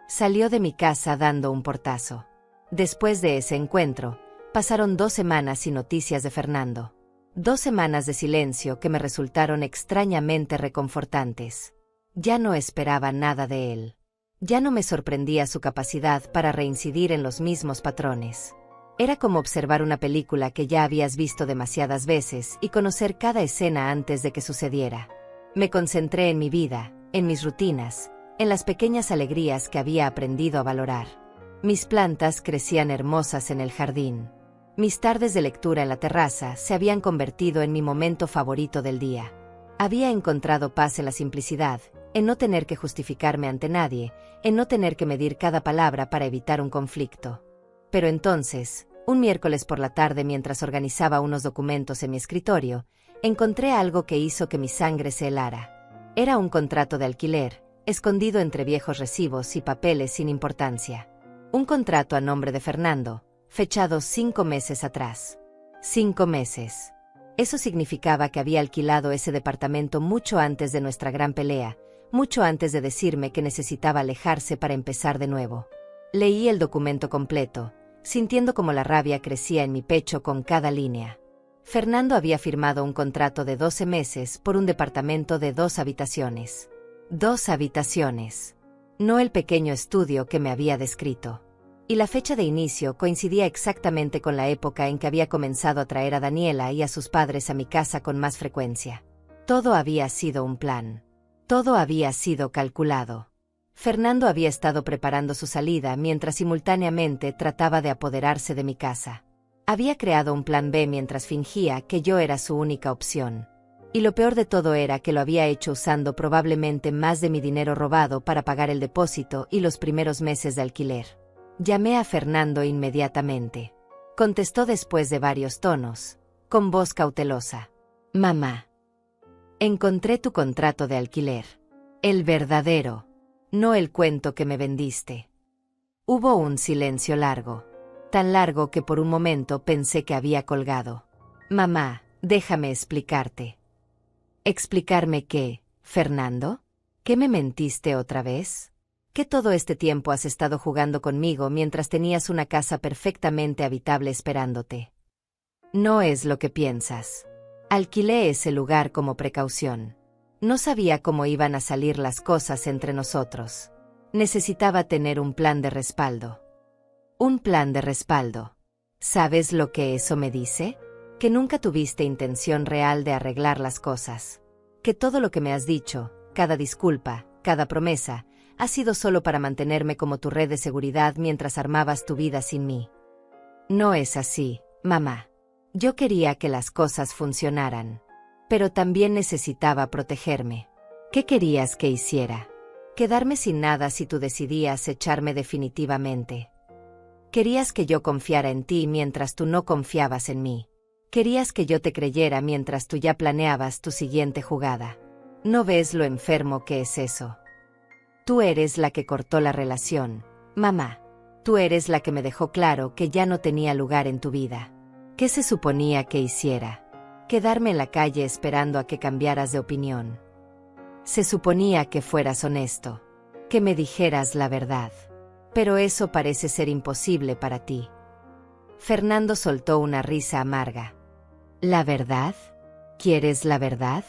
[SPEAKER 1] Salió de mi casa dando un portazo. Después de ese encuentro, pasaron 2 semanas sin noticias de Fernando. 2 semanas de silencio que me resultaron extrañamente reconfortantes. Ya no esperaba nada de él. Ya no me sorprendía su capacidad para reincidir en los mismos patrones. Era como observar una película que ya habías visto demasiadas veces y conocer cada escena antes de que sucediera. Me concentré en mi vida, en mis rutinas, en las pequeñas alegrías que había aprendido a valorar. Mis plantas crecían hermosas en el jardín. Mis tardes de lectura en la terraza se habían convertido en mi momento favorito del día. Había encontrado paz en la simplicidad, en no tener que justificarme ante nadie, en no tener que medir cada palabra para evitar un conflicto. Pero entonces, un miércoles por la tarde mientras organizaba unos documentos en mi escritorio, encontré algo que hizo que mi sangre se helara. Era un contrato de alquiler, escondido entre viejos recibos y papeles sin importancia. Un contrato a nombre de Fernando, fechado 5 meses atrás. 5 meses. Eso significaba que había alquilado ese departamento mucho antes de nuestra gran pelea, mucho antes de decirme que necesitaba alejarse para empezar de nuevo. Leí el documento completo, sintiendo como la rabia crecía en mi pecho con cada línea. Fernando había firmado un contrato de 12 meses por un departamento de 2 habitaciones. 2 habitaciones. No el pequeño estudio que me había descrito. Y la fecha de inicio coincidía exactamente con la época en que había comenzado a traer a Daniela y a sus padres a mi casa con más frecuencia. Todo había sido un plan. Todo había sido calculado. Fernando había estado preparando su salida mientras simultáneamente trataba de apoderarse de mi casa. Había creado un plan B mientras fingía que yo era su única opción. Y lo peor de todo era que lo había hecho usando probablemente más de mi dinero robado para pagar el depósito y los primeros meses de alquiler. Llamé a Fernando inmediatamente. Contestó después de varios tonos, con voz cautelosa. Mamá. Encontré tu contrato de alquiler. El verdadero. No el cuento que me vendiste. Hubo un silencio largo. Tan largo que por un momento pensé que había colgado. Mamá, déjame explicarte. ¿Explicarme qué, Fernando? ¿Qué me mentiste otra vez? ¿Que todo este tiempo has estado jugando conmigo mientras tenías una casa perfectamente habitable esperándote? No es lo que piensas. Alquilé ese lugar como precaución. No sabía cómo iban a salir las cosas entre nosotros. Necesitaba tener un plan de respaldo. Un plan de respaldo. ¿Sabes lo que eso me dice? Que nunca tuviste intención real de arreglar las cosas. Que todo lo que me has dicho, cada disculpa, cada promesa, ha sido solo para mantenerme como tu red de seguridad mientras armabas tu vida sin mí. No es así, mamá. Yo quería que las cosas funcionaran. Pero también necesitaba protegerme. ¿Qué querías que hiciera? Quedarme sin nada si tú decidías echarme definitivamente. Querías que yo confiara en ti mientras tú no confiabas en mí. Querías que yo te creyera mientras tú ya planeabas tu siguiente jugada. ¿No ves lo enfermo que es eso? Tú eres la que cortó la relación, mamá. Tú eres la que me dejó claro que ya no tenía lugar en tu vida. ¿Qué se suponía que hiciera? Quedarme en la calle esperando a que cambiaras de opinión. Se suponía que fueras honesto, que me dijeras la verdad. Pero eso parece ser imposible para ti. Fernando soltó una risa amarga. ¿La verdad? ¿Quieres la verdad?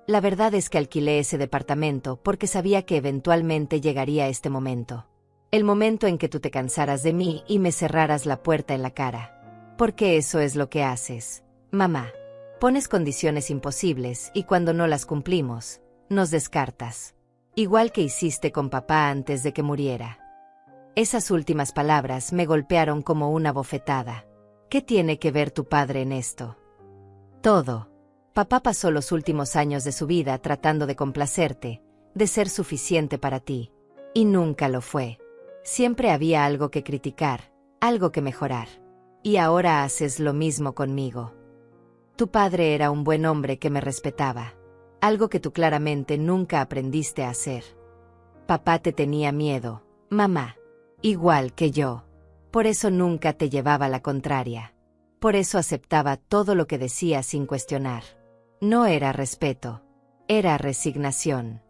[SPEAKER 1] La verdad es que alquilé ese departamento porque sabía que eventualmente llegaría este momento. El momento en que tú te cansaras de mí y me cerraras la puerta en la cara. Porque eso es lo que haces, mamá. Pones condiciones imposibles y cuando no las cumplimos, nos descartas. Igual que hiciste con papá antes de que muriera. Esas últimas palabras me golpearon como una bofetada. ¿Qué tiene que ver tu padre en esto? Todo. Papá pasó los últimos años de su vida tratando de complacerte, de ser suficiente para ti. Y nunca lo fue. Siempre había algo que criticar, algo que mejorar. Y ahora haces lo mismo conmigo. Tu padre era un buen hombre que me respetaba. Algo que tú claramente nunca aprendiste a hacer. Papá te tenía miedo, mamá. Igual que yo. Por eso nunca te llevaba la contraria. Por eso aceptaba todo lo que decía sin cuestionar. No era respeto. Era resignación.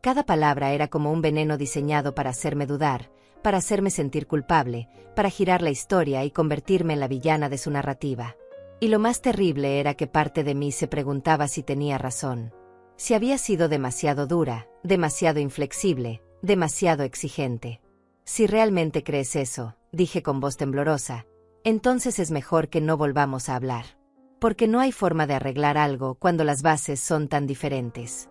[SPEAKER 1] Cada palabra era como un veneno diseñado para hacerme dudar, para hacerme sentir culpable, para girar la historia y convertirme en la villana de su narrativa. Y lo más terrible era que parte de mí se preguntaba si tenía razón. Si había sido demasiado dura, demasiado inflexible, demasiado exigente. Si realmente crees eso, dije con voz temblorosa, entonces es mejor que no volvamos a hablar. Porque no hay forma de arreglar algo cuando las bases son tan diferentes.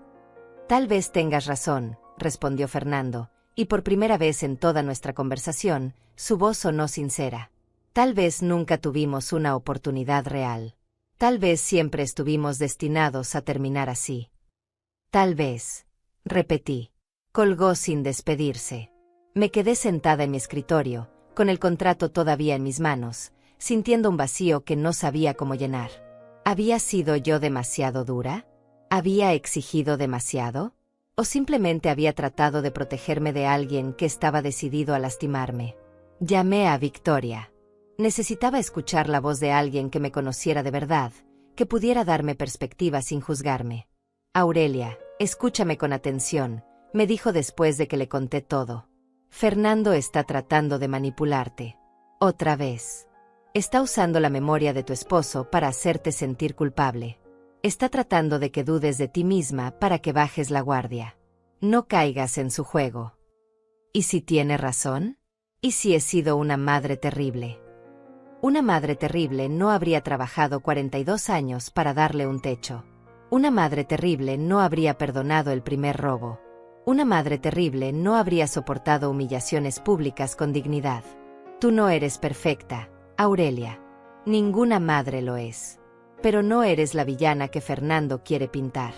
[SPEAKER 1] Tal vez tengas razón, respondió Fernando, y por primera vez en toda nuestra conversación, su voz sonó sincera. Tal vez nunca tuvimos una oportunidad real. Tal vez siempre estuvimos destinados a terminar así. Tal vez, repetí. Colgó sin despedirse. Me quedé sentada en mi escritorio, con el contrato todavía en mis manos, sintiendo un vacío que no sabía cómo llenar. ¿Había sido yo demasiado dura? ¿Había exigido demasiado? ¿O simplemente había tratado de protegerme de alguien que estaba decidido a lastimarme? Llamé a Victoria. Necesitaba escuchar la voz de alguien que me conociera de verdad, que pudiera darme perspectiva sin juzgarme. Aurelia, escúchame con atención, me dijo después de que le conté todo. Fernando está tratando de manipularte. Otra vez. Está usando la memoria de tu esposo para hacerte sentir culpable. Está tratando de que dudes de ti misma para que bajes la guardia. No caigas en su juego. ¿Y si tiene razón? ¿Y si he sido una madre terrible? Una madre terrible no habría trabajado 42 años para darle un techo. Una madre terrible no habría perdonado el primer robo. Una madre terrible no habría soportado humillaciones públicas con dignidad. Tú no eres perfecta, Aurelia. Ninguna madre lo es. Pero no eres la villana que Fernando quiere pintar.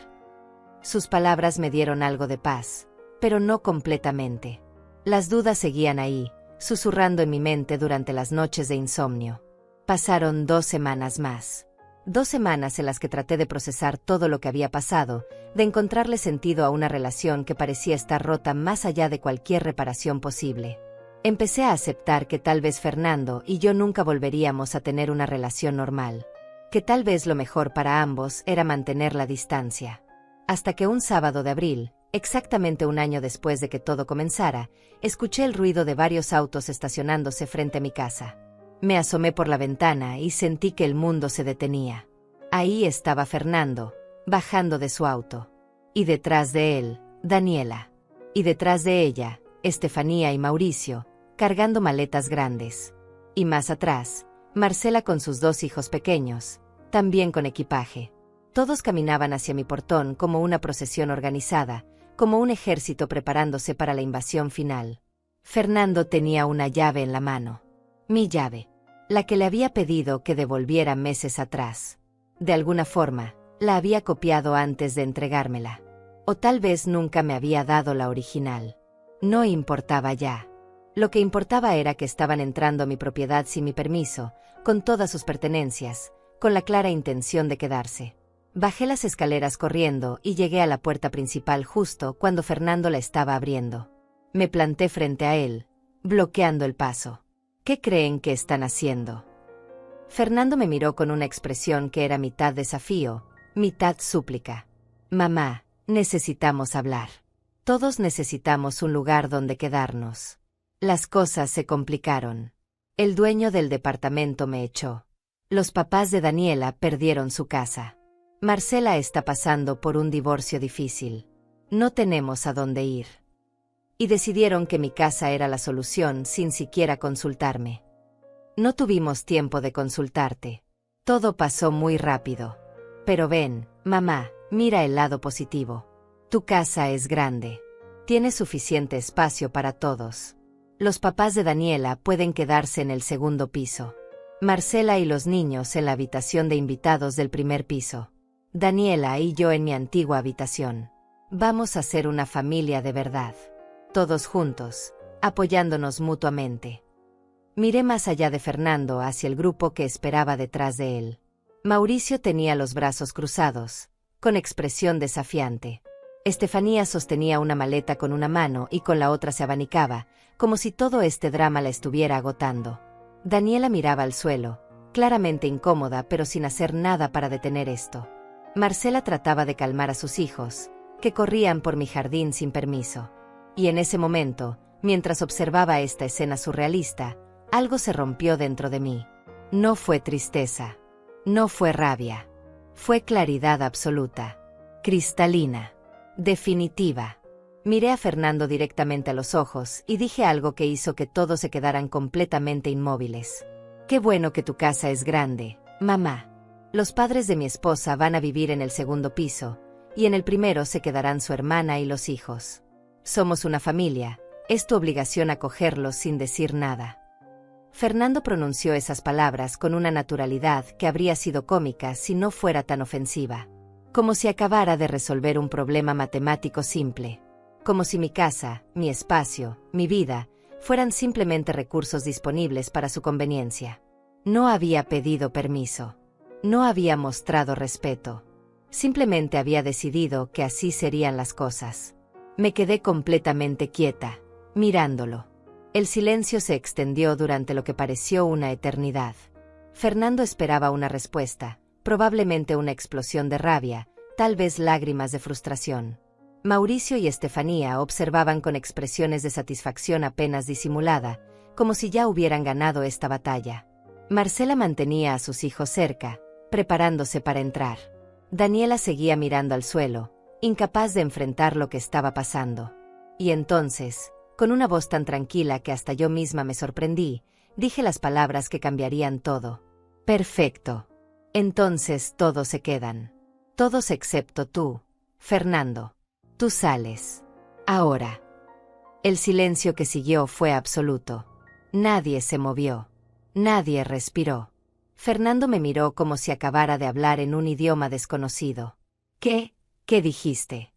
[SPEAKER 1] Sus palabras me dieron algo de paz, pero no completamente. Las dudas seguían ahí, susurrando en mi mente durante las noches de insomnio. Pasaron 2 semanas más. 2 semanas en las que traté de procesar todo lo que había pasado, de encontrarle sentido a una relación que parecía estar rota más allá de cualquier reparación posible. Empecé a aceptar que tal vez Fernando y yo nunca volveríamos a tener una relación normal. Que tal vez lo mejor para ambos era mantener la distancia. Hasta que un sábado de abril, exactamente un año después de que todo comenzara, escuché el ruido de varios autos estacionándose frente a mi casa. Me asomé por la ventana y sentí que el mundo se detenía. Ahí estaba Fernando, bajando de su auto. Y detrás de él, Daniela. Y detrás de ella, Estefanía y Mauricio, cargando maletas grandes. Y más atrás, Marcela con sus 2 hijos pequeños, también con equipaje. Todos caminaban hacia mi portón como una procesión organizada, como un ejército preparándose para la invasión final. Fernando tenía una llave en la mano. Mi llave. La que le había pedido que devolviera meses atrás. De alguna forma, la había copiado antes de entregármela. O tal vez nunca me había dado la original. No importaba ya. Lo que importaba era que estaban entrando a mi propiedad sin mi permiso, con todas sus pertenencias, con la clara intención de quedarse. Bajé las escaleras corriendo y llegué a la puerta principal justo cuando Fernando la estaba abriendo. Me planté frente a él, bloqueando el paso. ¿Qué creen que están haciendo? Fernando me miró con una expresión que era mitad desafío, mitad súplica. Mamá, necesitamos hablar. Todos necesitamos un lugar donde quedarnos. Las cosas se complicaron. El dueño del departamento me echó. Los papás de Daniela perdieron su casa. Marcela está pasando por un divorcio difícil. No tenemos a dónde ir. Y decidieron que mi casa era la solución sin siquiera consultarme. No tuvimos tiempo de consultarte. Todo pasó muy rápido. Pero ven, mamá, mira el lado positivo. Tu casa es grande. Tiene suficiente espacio para todos. Los papás de Daniela pueden quedarse en el segundo piso. Marcela y los niños en la habitación de invitados del primer piso. Daniela y yo en mi antigua habitación. Vamos a ser una familia de verdad. Todos juntos, apoyándonos mutuamente. Miré más allá de Fernando hacia el grupo que esperaba detrás de él. Mauricio tenía los brazos cruzados, con expresión desafiante. Estefanía sostenía una maleta con una mano y con la otra se abanicaba, como si todo este drama la estuviera agotando. Daniela miraba al suelo, claramente incómoda pero sin hacer nada para detener esto. Marcela trataba de calmar a sus hijos, que corrían por mi jardín sin permiso. Y en ese momento, mientras observaba esta escena surrealista, algo se rompió dentro de mí. No fue tristeza. No fue rabia. Fue claridad absoluta. Cristalina. Definitiva. Miré a Fernando directamente a los ojos y dije algo que hizo que todos se quedaran completamente inmóviles. Qué bueno que tu casa es grande, mamá. Los padres de mi esposa van a vivir en el segundo piso, y en el primero se quedarán su hermana y los hijos. Somos una familia, es tu obligación acogerlos sin decir nada. Fernando pronunció esas palabras con una naturalidad que habría sido cómica si no fuera tan ofensiva. Como si acabara de resolver un problema matemático simple. Como si mi casa, mi espacio, mi vida, fueran simplemente recursos disponibles para su conveniencia. No había pedido permiso. No había mostrado respeto. Simplemente había decidido que así serían las cosas. Me quedé completamente quieta, mirándolo. El silencio se extendió durante lo que pareció una eternidad. Fernando esperaba una respuesta, probablemente una explosión de rabia, tal vez lágrimas de frustración. Mauricio y Estefanía observaban con expresiones de satisfacción apenas disimulada, como si ya hubieran ganado esta batalla. Marcela mantenía a sus hijos cerca, preparándose para entrar. Daniela seguía mirando al suelo, incapaz de enfrentar lo que estaba pasando. Y entonces, con una voz tan tranquila que hasta yo misma me sorprendí, dije las palabras que cambiarían todo. Perfecto. Entonces todos se quedan. Todos excepto tú, Fernando. Tú sales. Ahora. El silencio que siguió fue absoluto. Nadie se movió. Nadie respiró. Fernando me miró como si acabara de hablar en un idioma desconocido. ¿Qué? ¿Qué dijiste?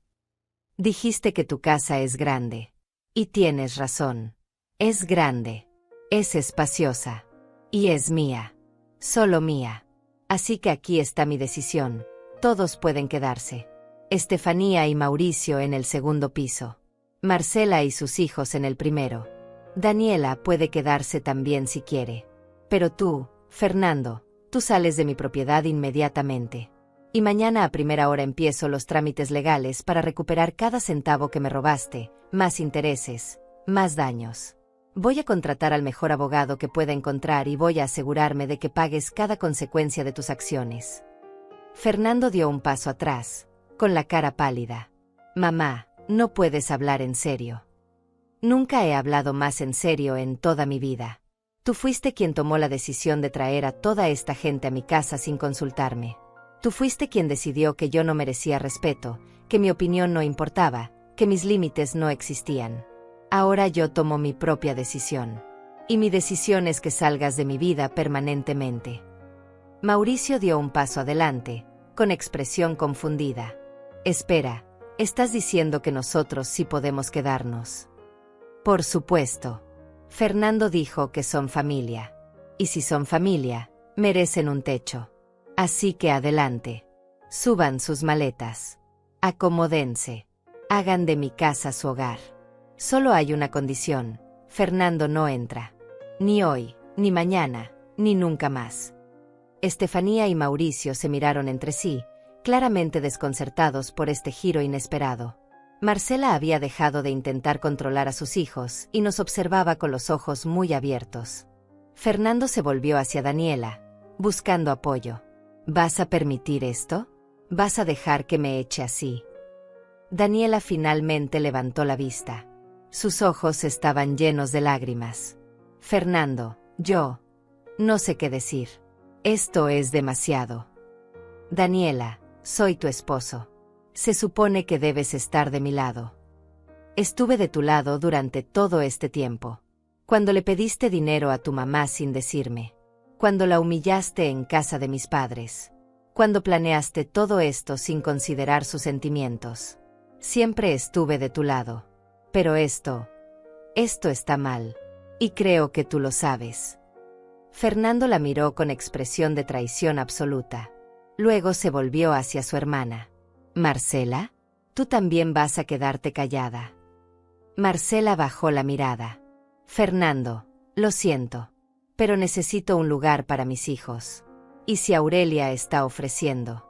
[SPEAKER 1] Dijiste que tu casa es grande. Y tienes razón. Es grande. Es espaciosa. Y es mía. Solo mía. Así que aquí está mi decisión. Todos pueden quedarse. Estefanía y Mauricio en el segundo piso. Marcela y sus hijos en el primero. Daniela puede quedarse también si quiere. Pero tú, Fernando, tú sales de mi propiedad inmediatamente. Y mañana a primera hora empiezo los trámites legales para recuperar cada centavo que me robaste, más intereses, más daños. Voy a contratar al mejor abogado que pueda encontrar y voy a asegurarme de que pagues cada consecuencia de tus acciones. Fernando dio un paso atrás, con la cara pálida. Mamá, no puedes hablar en serio. Nunca he hablado más en serio en toda mi vida. Tú fuiste quien tomó la decisión de traer a toda esta gente a mi casa sin consultarme. Tú fuiste quien decidió que yo no merecía respeto, que mi opinión no importaba, que mis límites no existían. Ahora yo tomo mi propia decisión. Y mi decisión es que salgas de mi vida permanentemente. Mauricio dio un paso adelante, con expresión confundida. Espera, ¿estás diciendo que nosotros sí podemos quedarnos? Por supuesto. Fernando dijo que son familia. Y si son familia, merecen un techo. Así que adelante. Suban sus maletas. Acomódense. Hagan de mi casa su hogar. Solo hay una condición. Fernando no entra. Ni hoy, ni mañana, ni nunca más. Estefanía y Mauricio se miraron entre sí, claramente desconcertados por este giro inesperado. Marcela había dejado de intentar controlar a sus hijos y nos observaba con los ojos muy abiertos. Fernando se volvió hacia Daniela, buscando apoyo. ¿Vas a permitir esto? ¿Vas a dejar que me eche así? Daniela finalmente levantó la vista. Sus ojos estaban llenos de lágrimas. Fernando, yo no sé qué decir. Esto es demasiado. Daniela, soy tu esposo. Se supone que debes estar de mi lado. Estuve de tu lado durante todo este tiempo. Cuando le pediste dinero a tu mamá sin decirme. Cuando la humillaste en casa de mis padres. Cuando planeaste todo esto sin considerar sus sentimientos. Siempre estuve de tu lado. Pero esto está mal. Y creo que tú lo sabes. Fernando la miró con expresión de traición absoluta. Luego se volvió hacia su hermana. Marcela, tú también vas a quedarte callada. Marcela bajó la mirada. Fernando, lo siento, pero necesito un lugar para mis hijos. ¿Y si Aurelia está ofreciendo?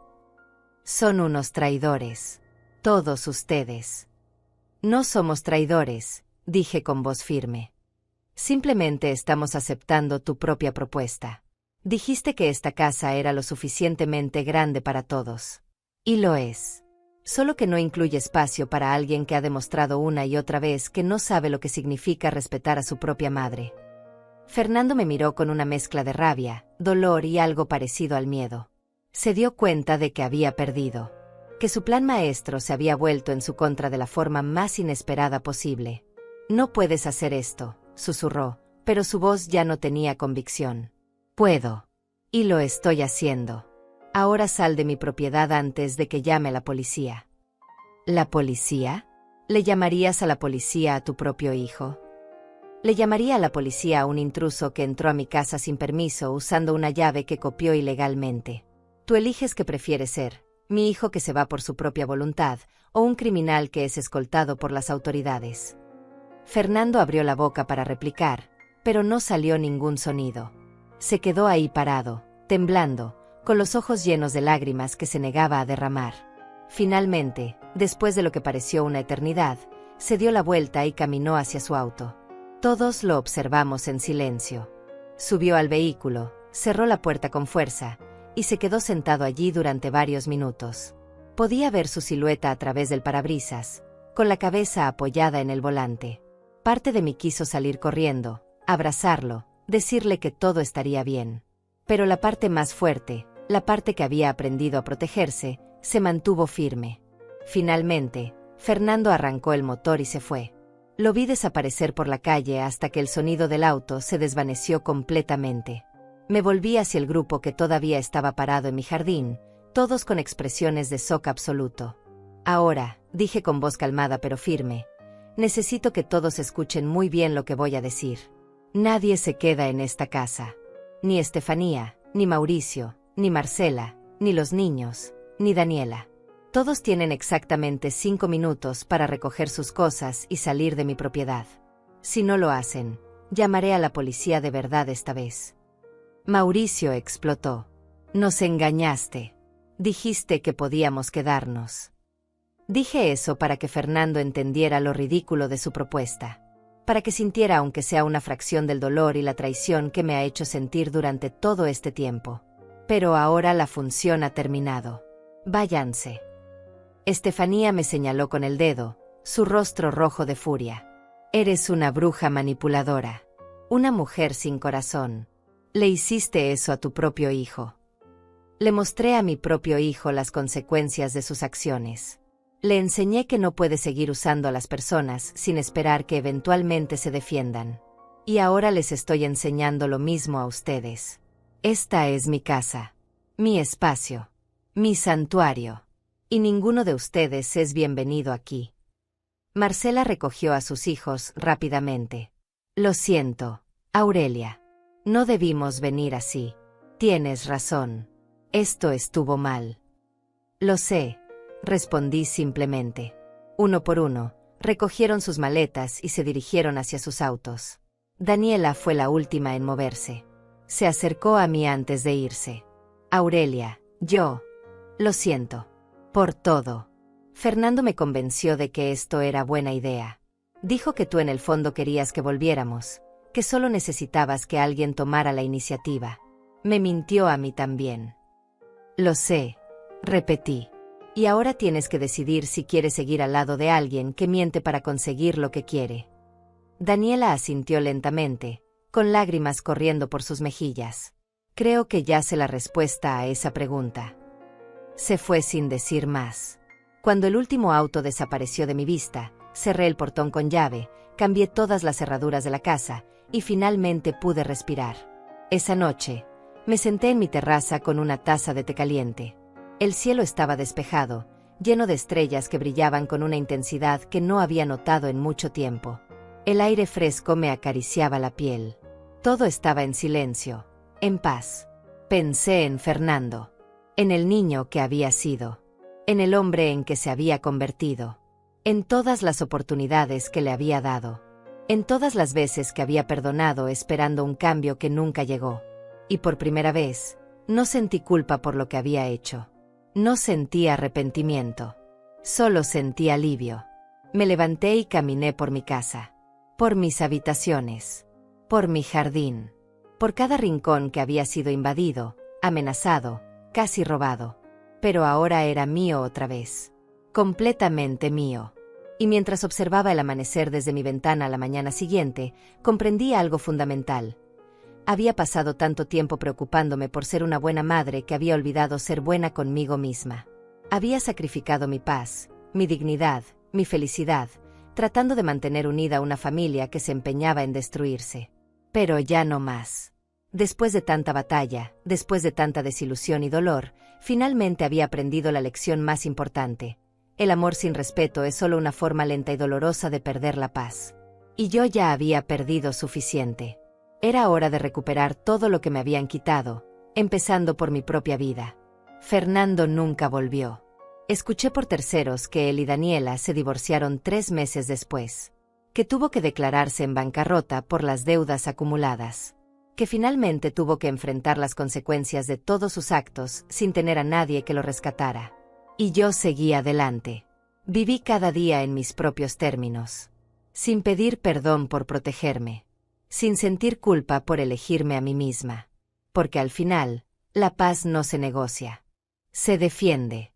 [SPEAKER 1] Son unos traidores. Todos ustedes. No somos traidores, dije con voz firme. Simplemente estamos aceptando tu propia propuesta. Dijiste que esta casa era lo suficientemente grande para todos. Y lo es. Solo que no incluye espacio para alguien que ha demostrado una y otra vez que no sabe lo que significa respetar a su propia madre. Fernando me miró con una mezcla de rabia, dolor y algo parecido al miedo. Se dio cuenta de que había perdido. Que su plan maestro se había vuelto en su contra de la forma más inesperada posible. No puedes hacer esto, susurró, pero su voz ya no tenía convicción. Puedo. Y lo estoy haciendo. Ahora sal de mi propiedad antes de que llame a la policía. ¿La policía? ¿Le llamarías a la policía a tu propio hijo? Le llamaría a la policía a un intruso que entró a mi casa sin permiso usando una llave que copió ilegalmente. Tú eliges qué prefieres ser, mi hijo que se va por su propia voluntad, o un criminal que es escoltado por las autoridades. Fernando abrió la boca para replicar, pero no salió ningún sonido. Se quedó ahí parado, temblando, con los ojos llenos de lágrimas que se negaba a derramar. Finalmente, después de lo que pareció una eternidad, se dio la vuelta y caminó hacia su auto. Todos lo observamos en silencio. Subió al vehículo, cerró la puerta con fuerza, y se quedó sentado allí durante varios minutos. Podía ver su silueta a través del parabrisas, con la cabeza apoyada en el volante. Parte de mí quiso salir corriendo, abrazarlo, decirle que todo estaría bien. Pero la parte más fuerte, la parte que había aprendido a protegerse, se mantuvo firme. Finalmente, Fernando arrancó el motor y se fue. Lo vi desaparecer por la calle hasta que el sonido del auto se desvaneció completamente. Me volví hacia el grupo que todavía estaba parado en mi jardín, todos con expresiones de shock absoluto. Ahora, dije con voz calmada pero firme, necesito que todos escuchen muy bien lo que voy a decir. Nadie se queda en esta casa. Ni Estefanía, ni Mauricio, ni Marcela, ni los niños, ni Daniela. Todos tienen exactamente 5 minutos para recoger sus cosas y salir de mi propiedad. Si no lo hacen, llamaré a la policía de verdad esta vez. Mauricio explotó. Nos engañaste. Dijiste que podíamos quedarnos. Dije eso para que Fernando entendiera lo ridículo de su propuesta. Para que sintiera aunque sea una fracción del dolor y la traición que me ha hecho sentir durante todo este tiempo. Pero ahora la función ha terminado. Váyanse. Estefanía me señaló con el dedo, su rostro rojo de furia. Eres una bruja manipuladora. Una mujer sin corazón. Le hiciste eso a tu propio hijo. Le mostré a mi propio hijo las consecuencias de sus acciones. Le enseñé que no puede seguir usando a las personas sin esperar que eventualmente se defiendan. Y ahora les estoy enseñando lo mismo a ustedes. Esta es mi casa. Mi espacio. Mi santuario. Y ninguno de ustedes es bienvenido aquí. Marcela recogió a sus hijos rápidamente. Lo siento, Aurelia. No debimos venir así. Tienes razón. Esto estuvo mal. Lo sé, respondí simplemente. Uno por uno, recogieron sus maletas y se dirigieron hacia sus autos. Daniela fue la última en moverse. Se acercó a mí antes de irse. Aurelia, lo siento. Por todo. Fernando me convenció de que esto era buena idea. Dijo que tú en el fondo querías que volviéramos, que solo necesitabas que alguien tomara la iniciativa. Me mintió a mí también. Lo sé, repetí. Y ahora tienes que decidir si quieres seguir al lado de alguien que miente para conseguir lo que quiere. Daniela asintió lentamente, con lágrimas corriendo por sus mejillas. Creo que ya sé la respuesta a esa pregunta. Se fue sin decir más. Cuando el último auto desapareció de mi vista, cerré el portón con llave, cambié todas las cerraduras de la casa, y finalmente pude respirar. Esa noche, me senté en mi terraza con una taza de té caliente. El cielo estaba despejado, lleno de estrellas que brillaban con una intensidad que no había notado en mucho tiempo. El aire fresco me acariciaba la piel. Todo estaba en silencio, en paz. Pensé en Fernando. En el niño que había sido, en el hombre en que se había convertido, en todas las oportunidades que le había dado, en todas las veces que había perdonado esperando un cambio que nunca llegó. Y por primera vez, no sentí culpa por lo que había hecho. No sentí arrepentimiento. Solo sentí alivio. Me levanté y caminé por mi casa, por mis habitaciones, por mi jardín, por cada rincón que había sido invadido, amenazado, casi robado. Pero ahora era mío otra vez. Completamente mío. Y mientras observaba el amanecer desde mi ventana a la mañana siguiente, comprendí algo fundamental. Había pasado tanto tiempo preocupándome por ser una buena madre que había olvidado ser buena conmigo misma. Había sacrificado mi paz, mi dignidad, mi felicidad, tratando de mantener unida una familia que se empeñaba en destruirse. Pero ya no más. Después de tanta batalla, después de tanta desilusión y dolor, finalmente había aprendido la lección más importante. El amor sin respeto es solo una forma lenta y dolorosa de perder la paz. Y yo ya había perdido suficiente. Era hora de recuperar todo lo que me habían quitado, empezando por mi propia vida. Fernando nunca volvió. Escuché por terceros que él y Daniela se divorciaron 3 meses después. Que tuvo que declararse en bancarrota por las deudas acumuladas. Que finalmente tuvo que enfrentar las consecuencias de todos sus actos sin tener a nadie que lo rescatara. Y yo seguí adelante. Viví cada día en mis propios términos, sin pedir perdón por protegerme, sin sentir culpa por elegirme a mí misma. Porque al final, la paz no se negocia. Se defiende.